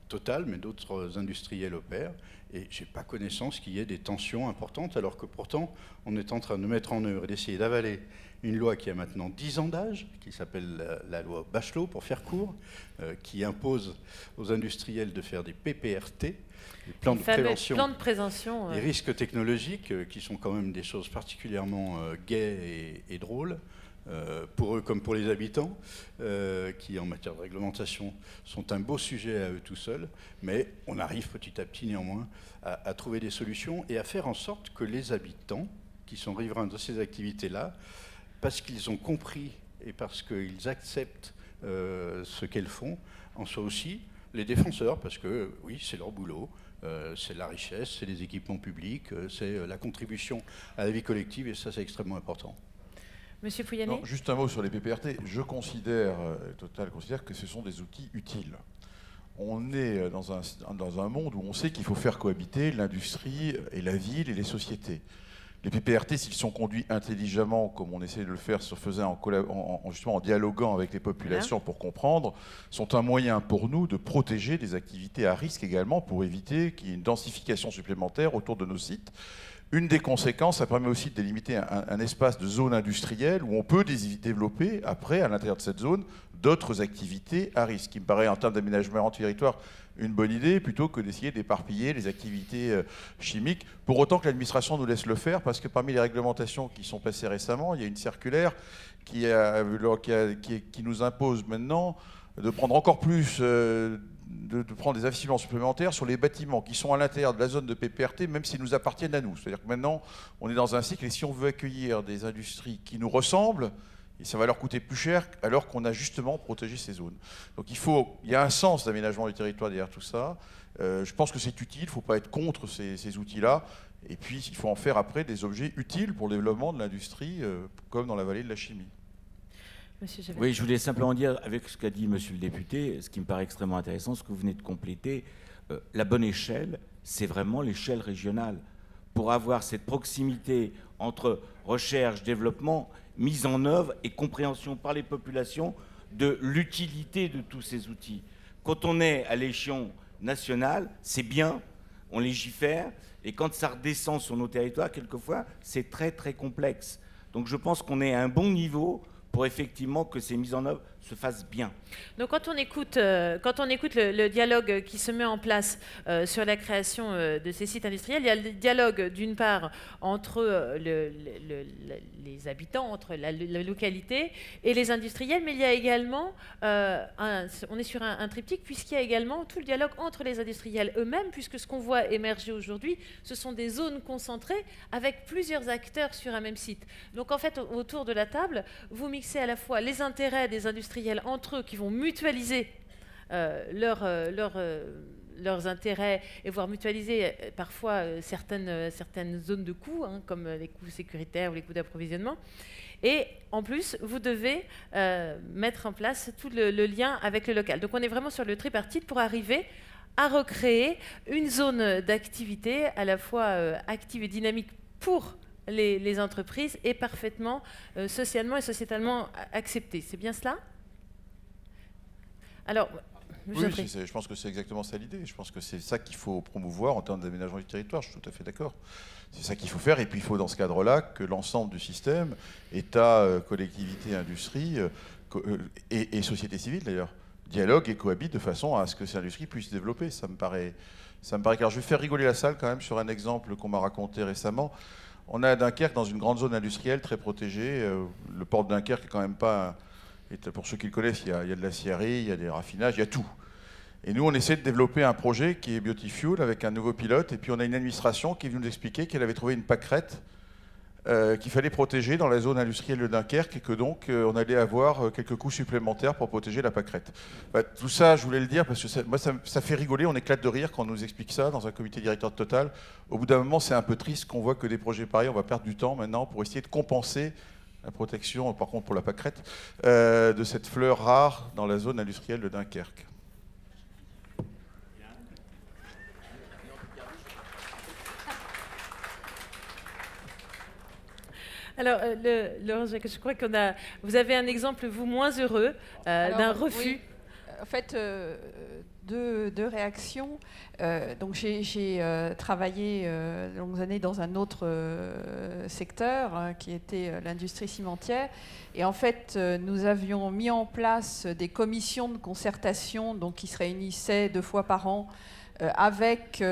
Total, mais d'autres industriels opèrent, et je n'ai pas connaissance qu'il y ait des tensions importantes, alors que pourtant on est en train de mettre en œuvre et d'essayer d'avaler une loi qui a maintenant 10 ans d'âge, qui s'appelle la loi Bachelot, pour faire court, qui impose aux industriels de faire des PPRT, des plans de prévention des risques technologiques, qui sont quand même des choses particulièrement gaies et drôles, pour eux comme pour les habitants, qui en matière de réglementation sont un beau sujet à eux tout seuls, mais on arrive petit à petit néanmoins à trouver des solutions et à faire en sorte que les habitants qui sont riverains de ces activités-là, parce qu'ils ont compris et parce qu'ils acceptent ce qu'elles font, en soient aussi les défenseurs, parce que oui, c'est leur boulot. C'est la richesse, c'est les équipements publics, c'est la contribution à la vie collective, et ça c'est extrêmement important. Monsieur Pouyanné ? Juste un mot sur les PPRT. Total considère que ce sont des outils utiles. On est dans un monde où on sait qu'il faut faire cohabiter l'industrie et la ville et les sociétés. Les PPRT, s'ils sont conduits intelligemment, comme on essaie de le faire, se faisant justement en dialoguant avec les populations pour comprendre, sont un moyen pour nous de protéger des activités à risque également, pour éviter qu'il y ait une densification supplémentaire autour de nos sites. Une des conséquences, ça permet aussi de délimiter un espace de zone industrielle où on peut développer, après, à l'intérieur de cette zone, d'autres activités à risque, qui me paraît, en termes d'aménagement du territoire, une bonne idée, plutôt que d'essayer d'éparpiller les activités chimiques, pour autant que l'administration nous laisse le faire, parce que parmi les réglementations qui sont passées récemment, il y a une circulaire qui nous impose maintenant de prendre encore plus... de prendre des affichements supplémentaires sur les bâtiments qui sont à l'intérieur de la zone de PPRT, même s'ils nous appartiennent à nous. C'est-à-dire que maintenant, on est dans un cycle, et si on veut accueillir des industries qui nous ressemblent, et ça va leur coûter plus cher, alors qu'on a justement protégé ces zones. Donc il y a un sens d'aménagement du territoire derrière tout ça. Je pense que c'est utile, il ne faut pas être contre ces outils-là. Et puis, il faut en faire après des objets utiles pour le développement de l'industrie, comme dans la vallée de la chimie. Oui, je voulais simplement dire, avec ce qu'a dit monsieur le député, ce qui me paraît extrêmement intéressant, ce que vous venez de compléter, la bonne échelle, c'est vraiment l'échelle régionale. Pour avoir cette proximité entre recherche, développement, mise en œuvre et compréhension par les populations de l'utilité de tous ces outils. Quand on est à l'échelon national, c'est bien, on légifère, et quand ça redescend sur nos territoires, quelquefois, c'est très très complexe. Donc je pense qu'on est à un bon niveau pour effectivement que ces mises en œuvre se fassent bien. Donc quand on écoute le dialogue qui se met en place sur la création de ces sites industriels, il y a le dialogue d'une part entre les habitants, entre la localité et les industriels, mais il y a également, on est sur un triptyque, puisqu'il y a également tout le dialogue entre les industriels eux-mêmes, puisque ce qu'on voit émerger aujourd'hui, ce sont des zones concentrées avec plusieurs acteurs sur un même site. Donc en fait, autour de la table, vous mixez à la fois les intérêts des industriels entre eux qui vont mutualiser leurs intérêts et voire mutualiser parfois certaines zones de coûts, hein, comme les coûts sécuritaires ou les coûts d'approvisionnement. Et en plus, vous devez mettre en place tout le lien avec le local. Donc on est vraiment sur le tripartite pour arriver à recréer une zone d'activité à la fois active et dynamique pour les entreprises et parfaitement socialement et sociétalement acceptée. C'est bien cela ? Alors, oui, je pense que c'est exactement ça l'idée. Je pense que c'est ça qu'il faut promouvoir en termes d'aménagement du territoire. Je suis tout à fait d'accord. C'est ça qu'il faut faire. Et puis il faut dans ce cadre-là que l'ensemble du système, État, collectivité, industrie et société civile d'ailleurs, dialogue et cohabitent de façon à ce que ces industries puissent se développer. Ça me paraît clair. Je vais faire rigoler la salle quand même sur un exemple qu'on m'a raconté récemment. On a à Dunkerque, dans une grande zone industrielle très protégée, le port de Dunkerque est quand même pas... Pour ceux qui le connaissent, il y a de l'aciérie, il y a des raffinages, il y a tout. Et nous, on essaie de développer un projet qui est Biotifuel avec un nouveau pilote. Et puis, on a une administration qui est venue nous expliquer qu'elle avait trouvé une pâquerette qu'il fallait protéger dans la zone industrielle de Dunkerque et que donc, on allait avoir quelques coûts supplémentaires pour protéger la pâquerette. Tout ça, je voulais le dire parce que moi, ça fait rigoler. On éclate de rire quand on nous explique ça dans un comité directeur de Total. Au bout d'un moment, c'est un peu triste qu'on voit que des projets pareils, on va perdre du temps maintenant pour essayer de compenser la protection, par contre pour la pâquerette, de cette fleur rare dans la zone industrielle de Dunkerque. Alors, Laurence, je crois vous avez un exemple, vous, moins heureux, d'un refus. Oui. En fait, deux réactions. Donc j'ai travaillé de longues années dans un autre secteur qui était l'industrie cimentière. Et en fait, nous avions mis en place des commissions de concertation donc, qui se réunissaient 2 fois par an avec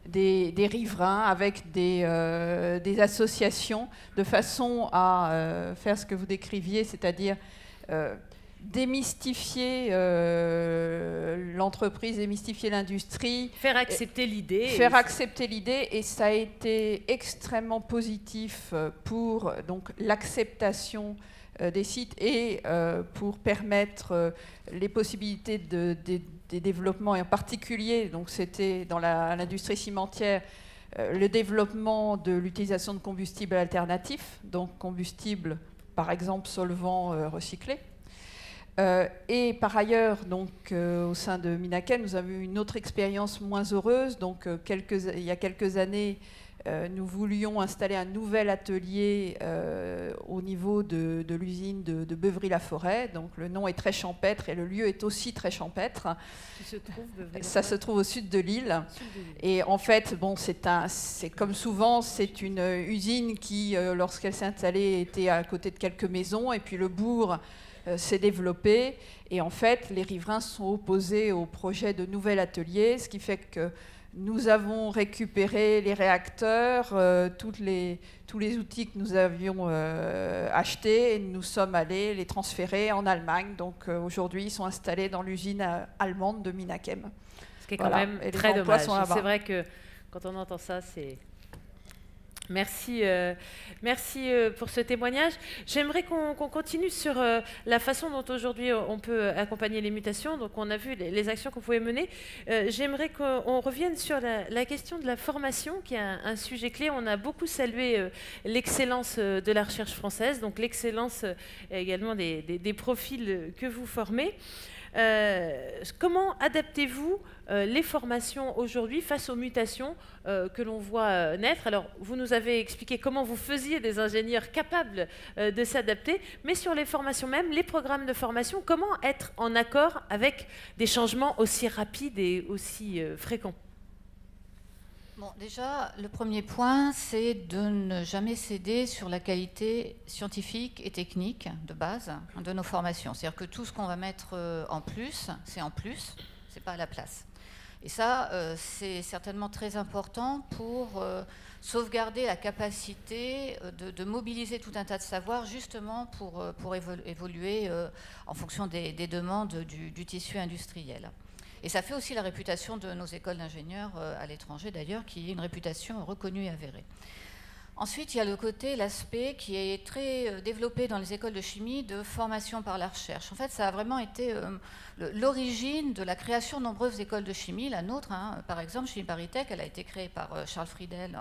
des riverains, avec des associations, de façon à faire ce que vous décriviez, c'est-à-dire démystifier l'entreprise, démystifier l'industrie. Faire accepter l'idée. Faire accepter l'idée, et ça a été extrêmement positif pour donc, l'acceptation des sites et pour permettre les possibilités des développements, et en particulier, donc c'était dans l'industrie cimentière, le développement de l'utilisation de combustibles alternatifs, donc combustibles, par exemple, solvants recyclés. Et par ailleurs, donc, au sein de Minakem, nous avons eu une autre expérience moins heureuse. Donc, il y a quelques années, nous voulions installer un nouvel atelier au niveau de l'usine de Beuvry-la-Forêt. Donc, le nom est très champêtre et le lieu est aussi très champêtre. Ça se trouve au sud de l'île. Et en fait, bon, c'est comme souvent, c'est une usine qui, lorsqu'elle s'est installée, était à côté de quelques maisons. Et puis le bourg s'est développé, et en fait les riverains sont opposés au projet de nouvel atelier, ce qui fait que nous avons récupéré les réacteurs, tous les outils que nous avions achetés, et nous sommes allés les transférer en Allemagne. Donc aujourd'hui ils sont installés dans l'usine allemande de Minakem. Ce qui est quand même très dommage. C'est vrai que quand on entend ça, c'est... Merci pour ce témoignage. J'aimerais qu'on continue sur la façon dont aujourd'hui on peut accompagner les mutations. Donc on a vu les actions qu'on pouvait mener. J'aimerais qu'on revienne sur la question de la formation, qui est un sujet clé. On a beaucoup salué l'excellence de la recherche française, donc l'excellence également des profils que vous formez. Comment adaptez-vous les formations aujourd'hui face aux mutations que l'on voit naître? Alors, vous nous avez expliqué comment vous faisiez des ingénieurs capables de s'adapter, mais sur les formations même, les programmes de formation, comment être en accord avec des changements aussi rapides et aussi fréquents? Bon, déjà, le premier point, c'est de ne jamais céder sur la qualité scientifique et technique de base de nos formations. C'est-à-dire que tout ce qu'on va mettre en plus, c'est pas à la place. Et ça, c'est certainement très important pour sauvegarder la capacité de mobiliser tout un tas de savoirs, justement pour évoluer en fonction des demandes du tissu industriel. Et ça fait aussi la réputation de nos écoles d'ingénieurs à l'étranger, d'ailleurs, qui est une réputation reconnue et avérée. Ensuite, il y a l'aspect qui est très développé dans les écoles de chimie de formation par la recherche. En fait, ça a vraiment été l'origine de la création de nombreuses écoles de chimie. La nôtre, par exemple, Chimie ParisTech, elle a été créée par Charles Friedel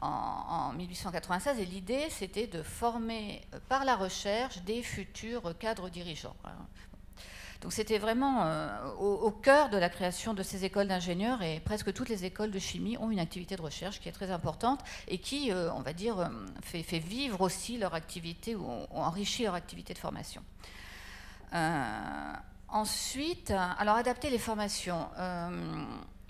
en 1896. Et l'idée, c'était de former par la recherche des futurs cadres dirigeants. Donc c'était vraiment au cœur de la création de ces écoles d'ingénieurs, et presque toutes les écoles de chimie ont une activité de recherche qui est très importante et qui, on va dire, fait vivre aussi leur activité ou enrichit leur activité de formation. Ensuite, alors adapter les formations.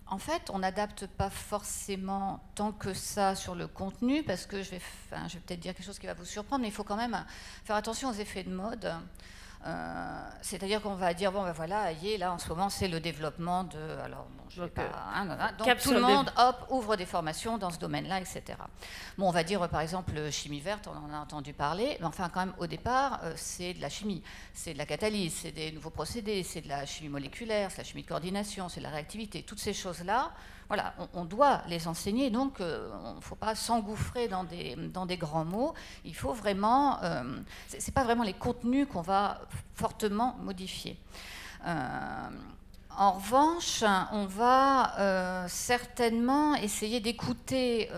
En fait, on n'adapte pas forcément tant que ça sur le contenu, parce que je vais peut-être dire quelque chose qui va vous surprendre, mais il faut quand même faire attention aux effets de mode. C'est-à-dire qu'on va dire, bon ben voilà, là en ce moment c'est le développement de... Alors, bon, je vais pas, donc tout le monde, hop, ouvre des formations dans ce domaine-là, etc. Bon, on va dire par exemple chimie verte, on en a entendu parler, mais enfin quand même au départ, c'est de la chimie, c'est de la catalyse, c'est des nouveaux procédés, c'est de la chimie moléculaire, c'est de la chimie de coordination, c'est de la réactivité, toutes ces choses-là. Voilà, on doit les enseigner, donc il ne faut pas s'engouffrer dans des grands mots. Il faut vraiment... ce n'est pas vraiment les contenus qu'on va fortement modifier. En revanche, on va certainement essayer d'écouter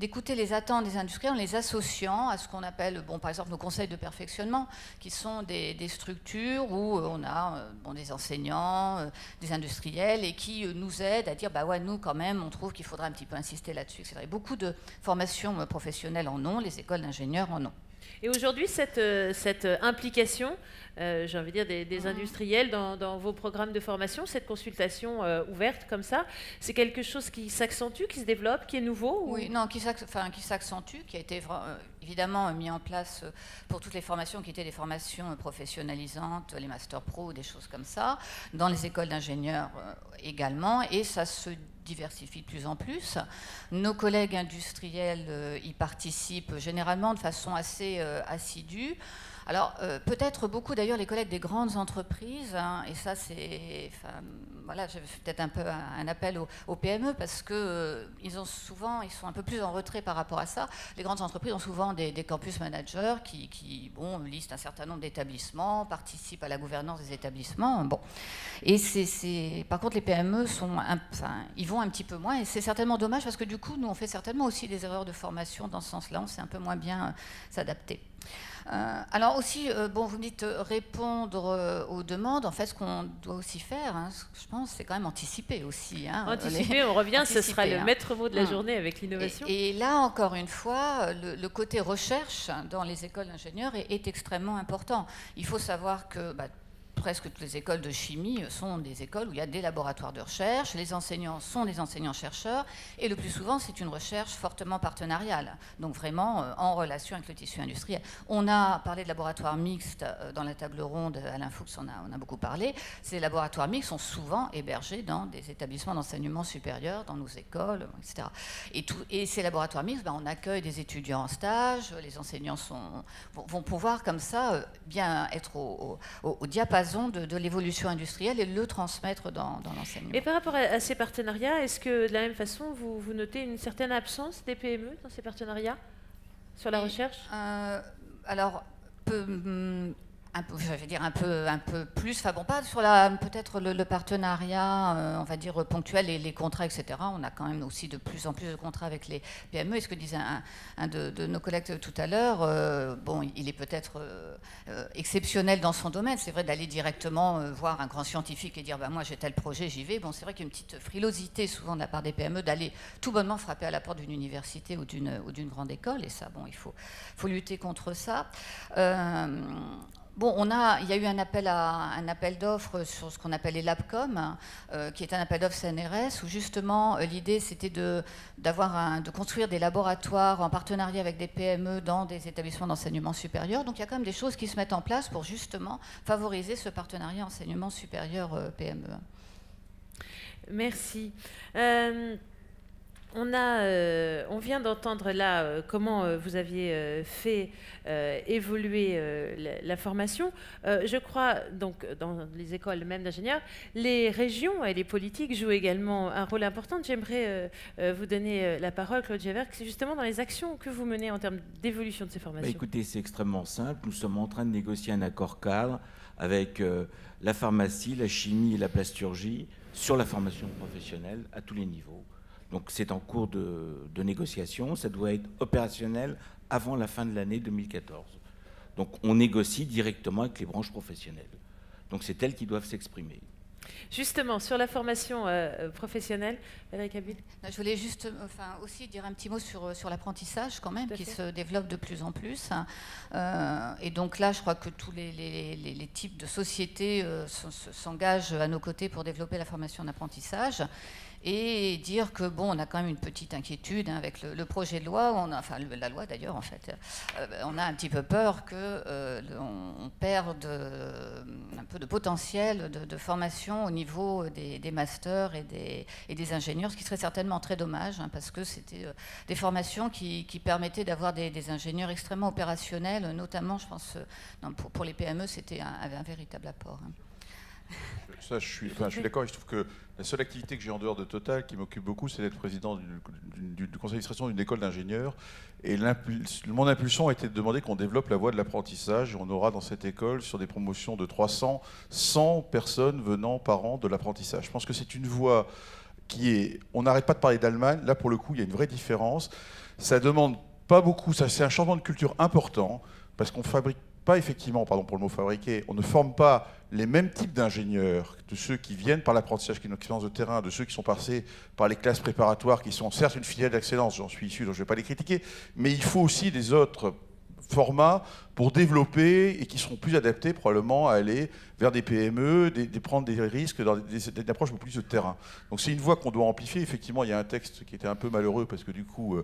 les attentes des industriels en les associant à ce qu'on appelle, bon, par exemple, nos conseils de perfectionnement, qui sont des structures où on a des enseignants, des industriels, et qui nous aident à dire, bah ouais, nous, quand même, on trouve qu'il faudra un petit peu insister là-dessus, etc. Et beaucoup de formations professionnelles en ont, les écoles d'ingénieurs en ont. Et aujourd'hui, cette implication, j'ai envie de dire, des industriels dans vos programmes de formation, cette consultation ouverte comme ça, c'est quelque chose qui s'accentue, qui se développe, qui est nouveau ou... Oui, non, qui s'accentue, qui a été évidemment mis en place pour toutes les formations qui étaient des formations professionnalisantes, les Master Pro, des choses comme ça, dans les écoles d'ingénieurs également, et ça se diversifie de plus en plus. Nos collègues industriels y participent généralement de façon assez assidue. Alors, peut-être beaucoup d'ailleurs les collègues des grandes entreprises, et ça c'est... voilà, j'ai fait peut-être un peu un appel aux PME, parce qu'ils sont un peu plus en retrait par rapport à ça. Les grandes entreprises ont souvent des campus managers qui listent un certain nombre d'établissements, participent à la gouvernance des établissements. Bon. Et par contre, les PME ils vont un petit peu moins, et c'est certainement dommage, parce que du coup, nous, on fait certainement aussi des erreurs de formation dans ce sens-là, on sait un peu moins bien s'adapter. Alors aussi, vous me dites répondre aux demandes. En fait, ce qu'on doit aussi faire, je pense, c'est quand même anticiper aussi. Anticiper, on revient, ce sera le maître mot de la journée avec l'innovation. Et là, encore une fois, le côté recherche dans les écoles d'ingénieurs est extrêmement important. Il faut savoir que... presque toutes les écoles de chimie sont des écoles où il y a des laboratoires de recherche, les enseignants sont des enseignants-chercheurs, et le plus souvent, c'est une recherche fortement partenariale, donc vraiment en relation avec le tissu industriel. On a parlé de laboratoires mixtes dans la table ronde, Alain Fuchs on a beaucoup parlé. Ces laboratoires mixtes sont souvent hébergés dans des établissements d'enseignement supérieur, dans nos écoles, etc. Et ces laboratoires mixtes, on accueille des étudiants en stage, les enseignants vont pouvoir comme ça bien être au diapason de l'évolution industrielle et le transmettre dans l'enseignement. Et par rapport à ces partenariats, est-ce que de la même façon, vous notez une certaine absence des PME dans ces partenariats sur la recherche? Alors, je vais dire un peu plus, enfin bon, pas sur peut-être le partenariat, on va dire ponctuel, et les contrats, etc. On a quand même aussi de plus en plus de contrats avec les PME. Et ce que disait un de nos collègues tout à l'heure, il est peut-être exceptionnel dans son domaine. C'est vrai d'aller directement voir un grand scientifique et dire moi j'ai tel projet, j'y vais. Bon, c'est vrai qu'il y a une petite frilosité souvent de la part des PME d'aller tout bonnement frapper à la porte d'une université ou d'une grande école. Et ça, il faut lutter contre ça. Bon, il y a eu un appel d'offres sur ce qu'on appelle les LabCom, qui est un appel d'offres CNRS, où justement l'idée c'était de construire des laboratoires en partenariat avec des PME dans des établissements d'enseignement supérieur. Donc il y a quand même des choses qui se mettent en place pour justement favoriser ce partenariat enseignement supérieur PME. Merci. On vient d'entendre là comment vous aviez fait évoluer la formation. Je crois, donc, dans les écoles même d'ingénieurs, les régions et les politiques jouent également un rôle important. J'aimerais vous donner la parole, Claude Gévert, c'est justement dans les actions que vous menez en termes d'évolution de ces formations. Écoutez, c'est extrêmement simple. Nous sommes en train de négocier un accord cadre avec la pharmacie, la chimie et la plasturgie sur la formation professionnelle à tous les niveaux. Donc c'est en cours de négociation, ça doit être opérationnel avant la fin de l'année 2014. Donc on négocie directement avec les branches professionnelles. Donc c'est elles qui doivent s'exprimer. Justement, sur la formation professionnelle, Valérie Kabyl. Je voulais juste aussi dire un petit mot sur l'apprentissage quand même, qui se développe de plus en plus. Et donc là, je crois que tous les types de sociétés s'engagent à nos côtés pour développer la formation d'apprentissage. Et dire que, bon, on a quand même une petite inquiétude avec le projet de loi, la loi d'ailleurs, en fait. On a un petit peu peur qu'on perde un peu de potentiel de formation au niveau des masters et des ingénieurs, ce qui serait certainement très dommage, hein, parce que c'était des formations qui permettaient d'avoir des ingénieurs extrêmement opérationnels, notamment, je pense, pour les PME, c'était un véritable apport. Hein. Ça, je suis d'accord. Je trouve que la seule activité que j'ai en dehors de Total qui m'occupe beaucoup, c'est d'être président du conseil d'administration d'une école d'ingénieurs. Et mon impulsion a été de demander qu'on développe la voie de l'apprentissage. Et on aura dans cette école, sur des promotions de 300, 100 personnes venant par an de l'apprentissage. Je pense que c'est une voie qui est... On n'arrête pas de parler d'Allemagne. Là, pour le coup, il y a une vraie différence. Ça demande pas beaucoup. C'est un changement de culture important parce qu'on fabrique pas effectivement, pardon pour le mot fabriquer, on ne forme pas les mêmes types d'ingénieurs, de ceux qui viennent par l'apprentissage, qui ont une expérience de terrain, de ceux qui sont passés par les classes préparatoires, qui sont certes une filière d'excellence, j'en suis issu, donc je ne vais pas les critiquer, mais il faut aussi des autres formats pour développer et qui seront plus adaptés probablement à aller vers des PME, prendre des risques dans des approches beaucoup plus de terrain. Donc c'est une voie qu'on doit amplifier. Effectivement, il y a un texte qui était un peu malheureux parce que du coup...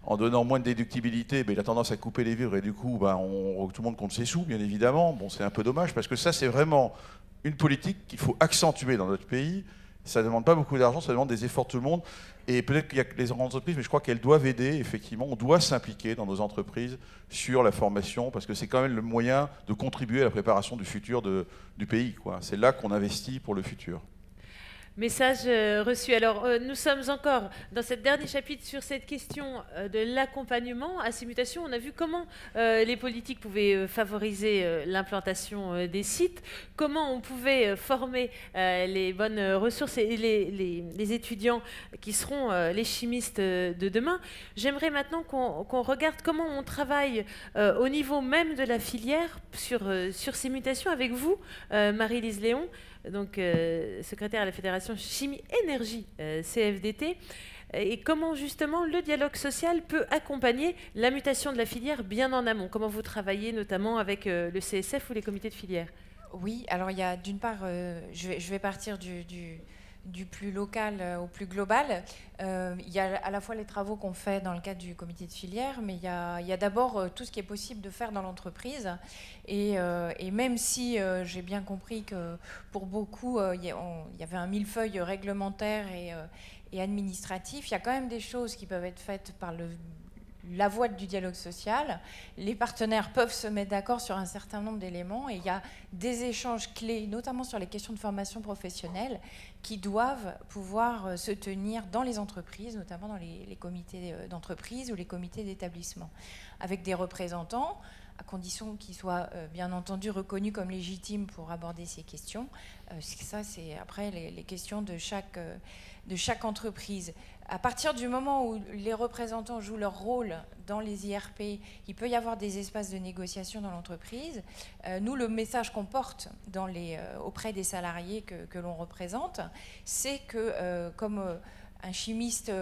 en donnant moins de déductibilité, il a tendance à couper les vivres et du coup, tout le monde compte ses sous, bien évidemment. Bon, c'est un peu dommage parce que ça, c'est vraiment une politique qu'il faut accentuer dans notre pays. Ça ne demande pas beaucoup d'argent, ça demande des efforts de tout le monde. Et peut-être qu'il y a que les entreprises, mais je crois qu'elles doivent aider, effectivement. On doit s'impliquer dans nos entreprises sur la formation parce que c'est quand même le moyen de contribuer à la préparation du futur du pays, quoi. C'est là qu'on investit pour le futur. Message reçu. Alors, nous sommes encore dans ce dernier chapitre sur cette question de l'accompagnement à ces mutations. On a vu comment les politiques pouvaient favoriser l'implantation des sites, comment on pouvait former les bonnes ressources et les étudiants qui seront les chimistes de demain. J'aimerais maintenant qu'on regarde comment on travaille au niveau même de la filière sur ces mutations avec vous, Marie-Lise Léon, donc secrétaire à la Fédération Chimie Énergie CFDT, et comment justement le dialogue social peut accompagner la mutation de la filière bien en amont. Comment vous travaillez notamment avec le CSF ou les comités de filière? Oui, alors il y a d'une part, je vais partir du plus local au plus global. Il y a à la fois les travaux qu'on fait dans le cadre du comité de filière, mais il y a d'abord tout ce qui est possible de faire dans l'entreprise. Et même si j'ai bien compris que pour beaucoup, il y avait un millefeuille réglementaire et administratif, il y a quand même des choses qui peuvent être faites par la voie du dialogue social. Les partenaires peuvent se mettre d'accord sur un certain nombre d'éléments et il y a des échanges clés, notamment sur les questions de formation professionnelle, qui doivent pouvoir se tenir dans les entreprises, notamment dans les comités d'entreprise ou les comités d'établissement, avec des représentants, à condition qu'ils soient bien entendu reconnus comme légitimes pour aborder ces questions. Ça, c'est après les questions de chaque entreprise. À partir du moment où les représentants jouent leur rôle dans les IRP, il peut y avoir des espaces de négociation dans l'entreprise. Nous, le message qu'on porte auprès des salariés que l'on représente, c'est que comme un chimiste,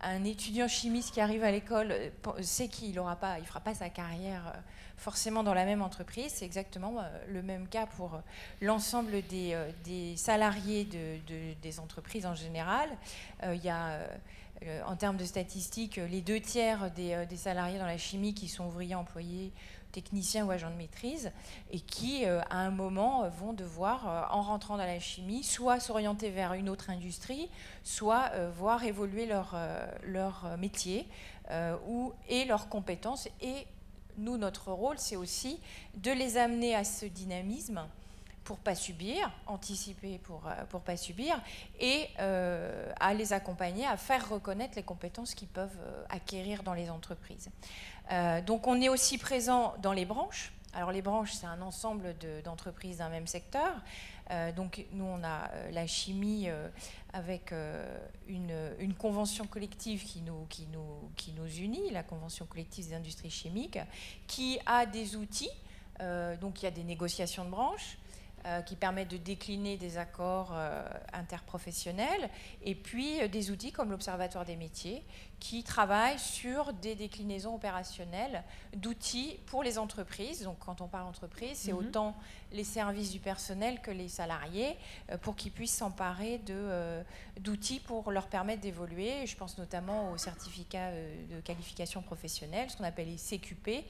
un étudiant chimiste qui arrive à l'école sait qu'il ne fera pas sa carrière forcément dans la même entreprise. C'est exactement le même cas pour l'ensemble des salariés des entreprises en général. Il y a, en termes de statistiques, les 2/3 des salariés dans la chimie qui sont ouvriers, employés, techniciens ou agents de maîtrise, et qui, à un moment, vont devoir, en rentrant dans la chimie, soit s'orienter vers une autre industrie, soit voir évoluer leur métier et leurs compétences. Et nous, notre rôle, c'est aussi de les amener à ce dynamisme pour pas subir, anticiper pour pas subir, et à les accompagner, à faire reconnaître les compétences qu'ils peuvent acquérir dans les entreprises. Donc on est aussi présent dans les branches. Alors les branches, c'est un ensemble d'entreprises d'un même secteur. Donc nous, on a la chimie avec une convention collective qui nous unit, la convention collective des industries chimiques, qui a des outils. Donc il y a des négociations de branches qui permettent de décliner des accords interprofessionnels, et puis des outils comme l'Observatoire des métiers qui travaillent sur des déclinaisons opérationnelles d'outils pour les entreprises. Donc quand on parle entreprise, c'est autant les services du personnel que les salariés, pour qu'ils puissent s'emparer d'outils pour leur permettre d'évoluer. Je pense notamment aux certificats de qualification professionnelle, ce qu'on appelle les CQP,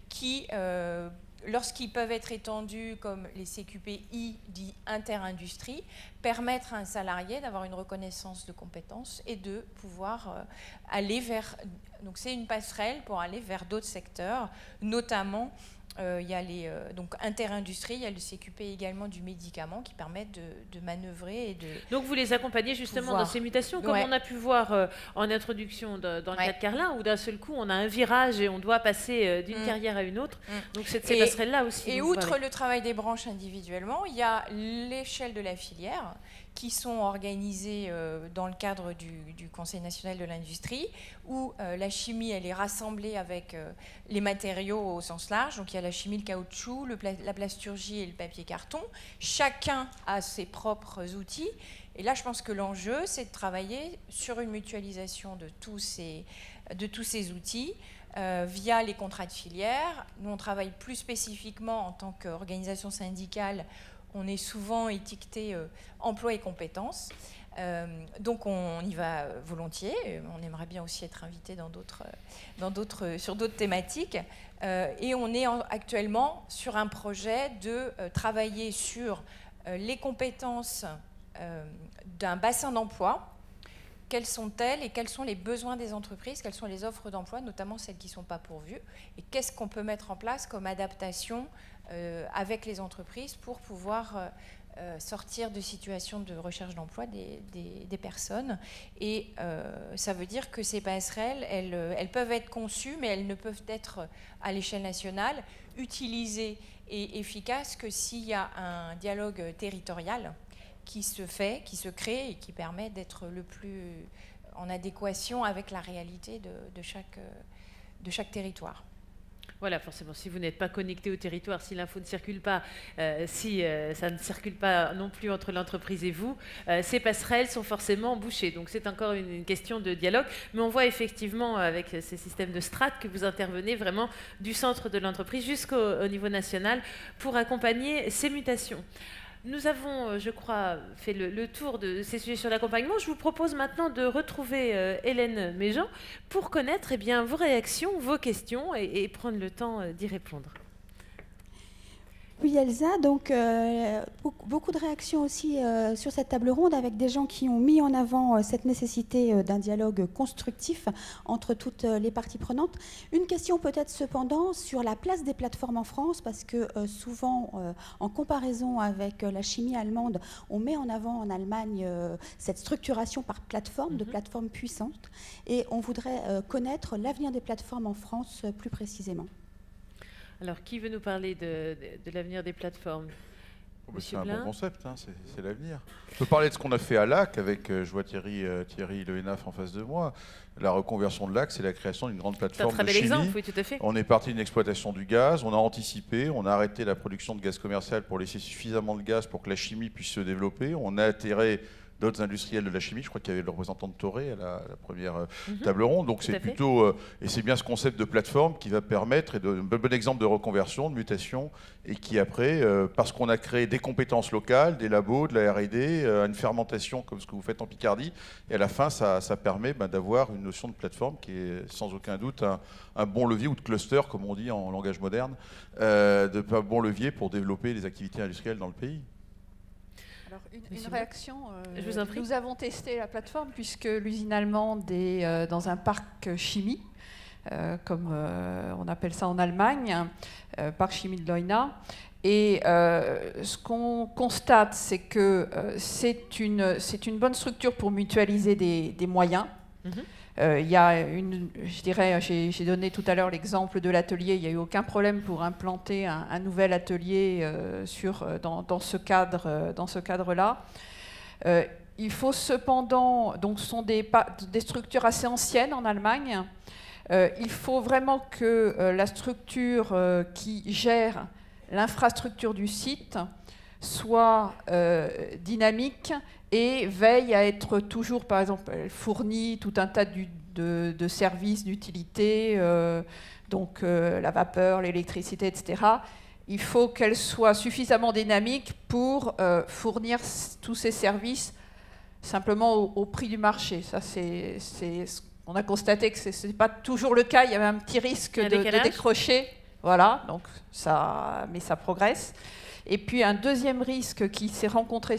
qui lorsqu'ils peuvent être étendus comme les CQPI dits interindustrie, permettre à un salarié d'avoir une reconnaissance de compétences et de pouvoir aller vers... Donc c'est une passerelle pour aller vers d'autres secteurs, notamment il y a les donc interindustrie, il y a le CQP également du médicament qui permettent de manœuvrer et de... Donc vous les accompagnez justement dans ces mutations, comme on a pu voir en introduction dans le cas de Carlin, où d'un seul coup on a un virage et on doit passer d'une carrière à une autre. Donc ces passerelles-là aussi. Et outre le travail des branches individuellement, il y a l'échelle de la filière qui sont organisées dans le cadre du Conseil national de l'industrie, où la chimie elle est rassemblée avec les matériaux au sens large. Donc il y a la chimie, le caoutchouc, la plasturgie et le papier carton. Chacun a ses propres outils. Et là, je pense que l'enjeu, c'est de travailler sur une mutualisation de tous ces outils via les contrats de filière. Nous, on travaille plus spécifiquement en tant qu'organisation syndicale. On est souvent étiqueté emploi et compétences. Donc on y va volontiers. On aimerait bien aussi être invité sur d'autres thématiques. Et on est actuellement sur un projet de travailler sur les compétences d'un bassin d'emploi. Quelles sont-elles et quels sont les besoins des entreprises, quelles sont les offres d'emploi, notamment celles qui ne sont pas pourvues, et qu'est-ce qu'on peut mettre en place comme adaptation avec les entreprises pour pouvoir sortir de situations de recherche d'emploi des personnes. Et ça veut dire que ces passerelles, elles peuvent être conçues, mais elles ne peuvent être à l'échelle nationale utilisées et efficaces que s'il y a un dialogue territorial qui se fait, qui se crée et qui permet d'être le plus en adéquation avec la réalité de chaque territoire. Voilà, forcément, si vous n'êtes pas connecté au territoire, si l'info ne circule pas, si ça ne circule pas non plus entre l'entreprise et vous, ces passerelles sont forcément bouchées. Donc c'est encore une question de dialogue. Mais on voit effectivement avec ces systèmes de strates que vous intervenez vraiment du centre de l'entreprise jusqu'au niveau national pour accompagner ces mutations. Nous avons, je crois, fait le tour de ces sujets sur l'accompagnement. Je vous propose maintenant de retrouver Hélène Méjean pour connaître vos réactions, vos questions et prendre le temps d'y répondre. Oui, Elsa, donc beaucoup de réactions aussi sur cette table ronde avec des gens qui ont mis en avant cette nécessité d'un dialogue constructif entre toutes les parties prenantes. Une question peut-être cependant sur la place des plateformes en France, parce que souvent, en comparaison avec la chimie allemande, on met en avant en Allemagne cette structuration par plateforme, de plateformes puissantes, et on voudrait connaître l'avenir des plateformes en France plus précisément. Alors, qui veut nous parler de l'avenir des plateformes? C'est un bon concept, hein, c'est l'avenir. Je peux parler de ce qu'on a fait à Lacq, avec, je vois Thierry Le Hénaf en face de moi. La reconversion de Lacq, c'est la création d'une grande plateforme de chimie. C'est un très bel exemple, oui, tout à fait. On est parti d'une exploitation du gaz, on a anticipé, on a arrêté la production de gaz commercial pour laisser suffisamment de gaz pour que la chimie puisse se développer. On a atterré d'autres industriels de la chimie. Je crois qu'il y avait le représentant de Toray à la première table ronde. Donc c'est plutôt, et c'est bien ce concept de plateforme qui va permettre, et un bon exemple de reconversion, de mutation, et qui après, parce qu'on a créé des compétences locales, des labos, de la R&D, une fermentation comme ce que vous faites en Picardie, et à la fin ça permet d'avoir une notion de plateforme qui est sans aucun doute un bon levier, ou de cluster comme on dit en langage moderne, un bon levier pour développer les activités industrielles dans le pays. Alors, une réaction, je vous en prie. Nous avons testé la plateforme puisque l'usine allemande est dans un parc chimie, comme on appelle ça en Allemagne, parc chimie de Leuna. Et ce qu'on constate, c'est que c'est une bonne structure pour mutualiser des moyens. Il y a je dirais, j'ai donné tout à l'heure l'exemple de l'atelier, il n'y a eu aucun problème pour implanter un nouvel atelier dans ce cadre-là. Il faut cependant, donc ce sont des structures assez anciennes en Allemagne, il faut vraiment que la structure qui gère l'infrastructure du site soit dynamique et veille à être toujours, par exemple, elle fournit tout un tas de services, d'utilités, donc la vapeur, l'électricité, etc. Il faut qu'elle soit suffisamment dynamique pour fournir tous ces services simplement au prix du marché. Ça, on a constaté que ce n'est pas toujours le cas. Il y avait un petit risque de décrocher. Voilà, donc mais ça progresse. Et puis un deuxième risque qui s'est rencontré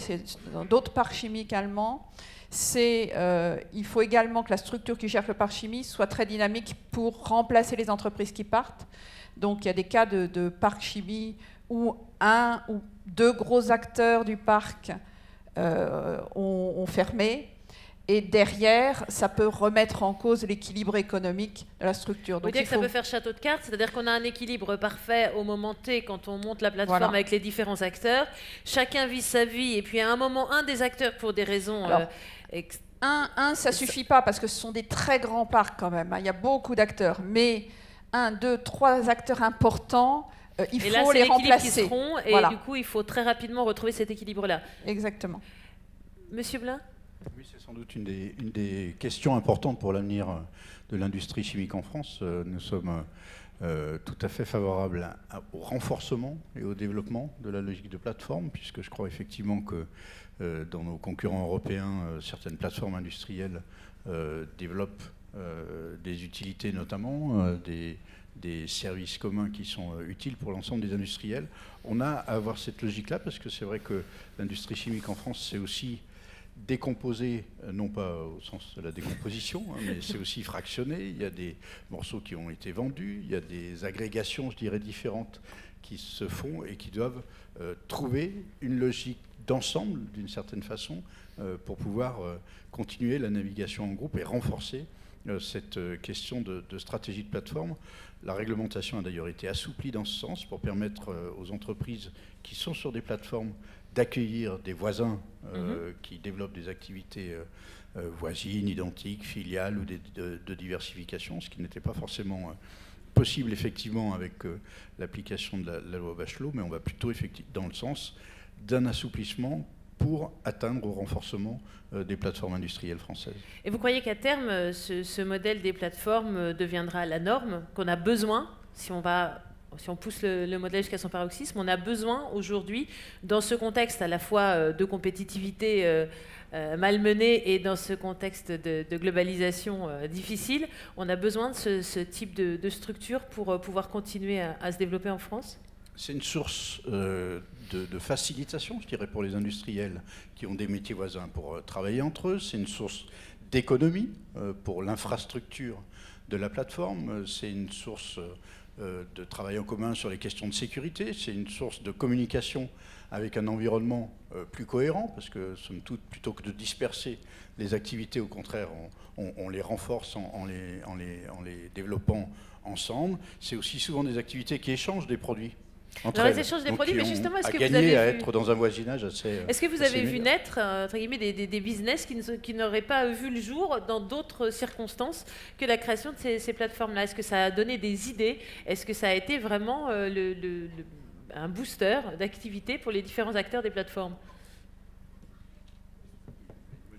dans d'autres parcs chimiques allemands, c'est il faut également que la structure qui gère le parc chimique soit très dynamique pour remplacer les entreprises qui partent. Donc il y a des cas de parcs chimiques où un ou deux gros acteurs du parc ont fermé. Et derrière, ça peut remettre en cause l'équilibre économique de la structure. Donc, vous dites que ça peut faire château de cartes, c'est-à-dire qu'on a un équilibre parfait au moment T quand on monte la plateforme avec les différents acteurs. Chacun vit sa vie, et puis à un moment, un des acteurs, pour des raisons... ça ne suffit pas, parce que ce sont des très grands parcs quand même. Il y a beaucoup d'acteurs. Mais 1, 2, 3 acteurs importants, il faut les remplacer. Qui seront, et du coup, il faut très rapidement retrouver cet équilibre-là. Exactement. Monsieur Blin ? Oui, c'est sans doute une des questions importantes pour l'avenir de l'industrie chimique en France. Nous sommes tout à fait favorables au renforcement et au développement de la logique de plateforme, puisque je crois effectivement que dans nos concurrents européens, certaines plateformes industrielles développent des utilités, notamment des services communs qui sont utiles pour l'ensemble des industriels. On a à avoir cette logique-là, parce que c'est vrai que l'industrie chimique en France, c'est aussi décomposé, non pas au sens de la décomposition, mais c'est aussi fractionné. Il y a des morceaux qui ont été vendus, il y a des agrégations, je dirais, différentes qui se font et qui doivent trouver une logique d'ensemble, d'une certaine façon, pour pouvoir continuer la navigation en groupe et renforcer cette question de stratégie de plateforme. La réglementation a d'ailleurs été assouplie dans ce sens pour permettre aux entreprises qui sont sur des plateformes d'accueillir des voisins qui développent des activités voisines, identiques, filiales ou de diversification, ce qui n'était pas forcément possible effectivement avec l'application de la loi Bachelot, mais on va plutôt dans le sens d'un assouplissement pour atteindre au renforcement des plateformes industrielles françaises. Et vous croyez qu'à terme, ce modèle des plateformes deviendra la norme, qu'on a besoin, si on pousse le modèle jusqu'à son paroxysme, on a besoin aujourd'hui, dans ce contexte à la fois de compétitivité malmenée et dans ce contexte de globalisation difficile, on a besoin de ce type de structure pour pouvoir continuer à se développer en France ? C'est une source de facilitation, je dirais, pour les industriels qui ont des métiers voisins pour travailler entre eux. C'est une source d'économie pour l'infrastructure de la plateforme. C'est une source de travail en commun sur les questions de sécurité. C'est une source de communication avec un environnement plus cohérent, parce que, somme toute, plutôt que de disperser les activités, au contraire, on les renforce en les développant ensemble. C'est aussi souvent des activités qui échangent des produits. Alors les échanges des produits, mais justement, est-ce que vous avez vu... à être dans un voisinage assez... Est-ce que vous avez vu naître, entre guillemets, des business qui n'auraient pas vu le jour dans d'autres circonstances que la création de ces plateformes-là? Est-ce que ça a donné des idées? Est-ce que ça a été vraiment un booster d'activité pour les différents acteurs des plateformes?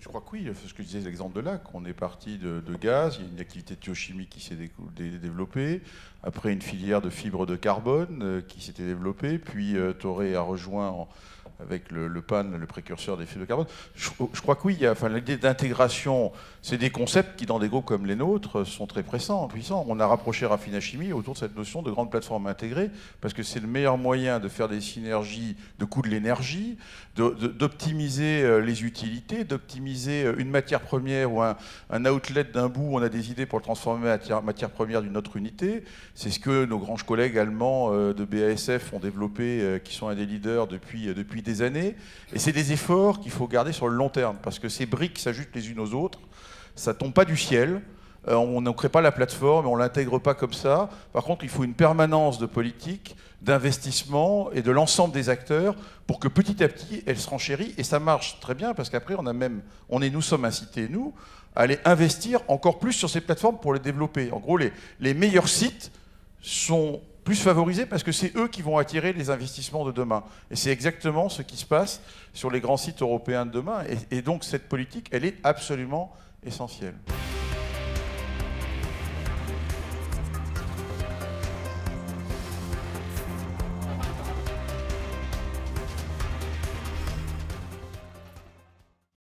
Je crois que oui, ce que je disais, l'exemple de Lac, on est parti de gaz, il y a une activité de biochimie qui s'est développée, après une filière de fibres de carbone qui s'était développée, puis Toray a rejoint avec le PAN, le précurseur des fibres de carbone. Je crois que oui, l'idée d'intégration, c'est des concepts qui, dans des groupes comme les nôtres, sont très puissants. On a rapproché Raffinachimie autour de cette notion de grande plateforme intégrée, parce que c'est le meilleur moyen de faire des synergies de coût de l'énergie, d'optimiser les utilités, d'optimiser une matière première ou un outlet d'un bout, on a des idées pour le transformer en matière première d'une autre unité. C'est ce que nos grands collègues allemands de BASF ont développé, qui sont un des leaders depuis des années. Et c'est des efforts qu'il faut garder sur le long terme, parce que ces briques s'ajoutent les unes aux autres, ça ne tombe pas du ciel. On ne crée pas la plateforme, on ne l'intègre pas comme ça. Par contre, il faut une permanence de politique, d'investissement et de l'ensemble des acteurs pour que petit à petit, elle se renchérit. Et ça marche très bien parce qu'après, nous sommes incités, nous, à aller investir encore plus sur ces plateformes pour les développer. En gros, les meilleurs sites sont plus favorisés parce que c'est eux qui vont attirer les investissements de demain. Et c'est exactement ce qui se passe sur les grands sites européens de demain. Et donc, cette politique, elle est absolument essentielle.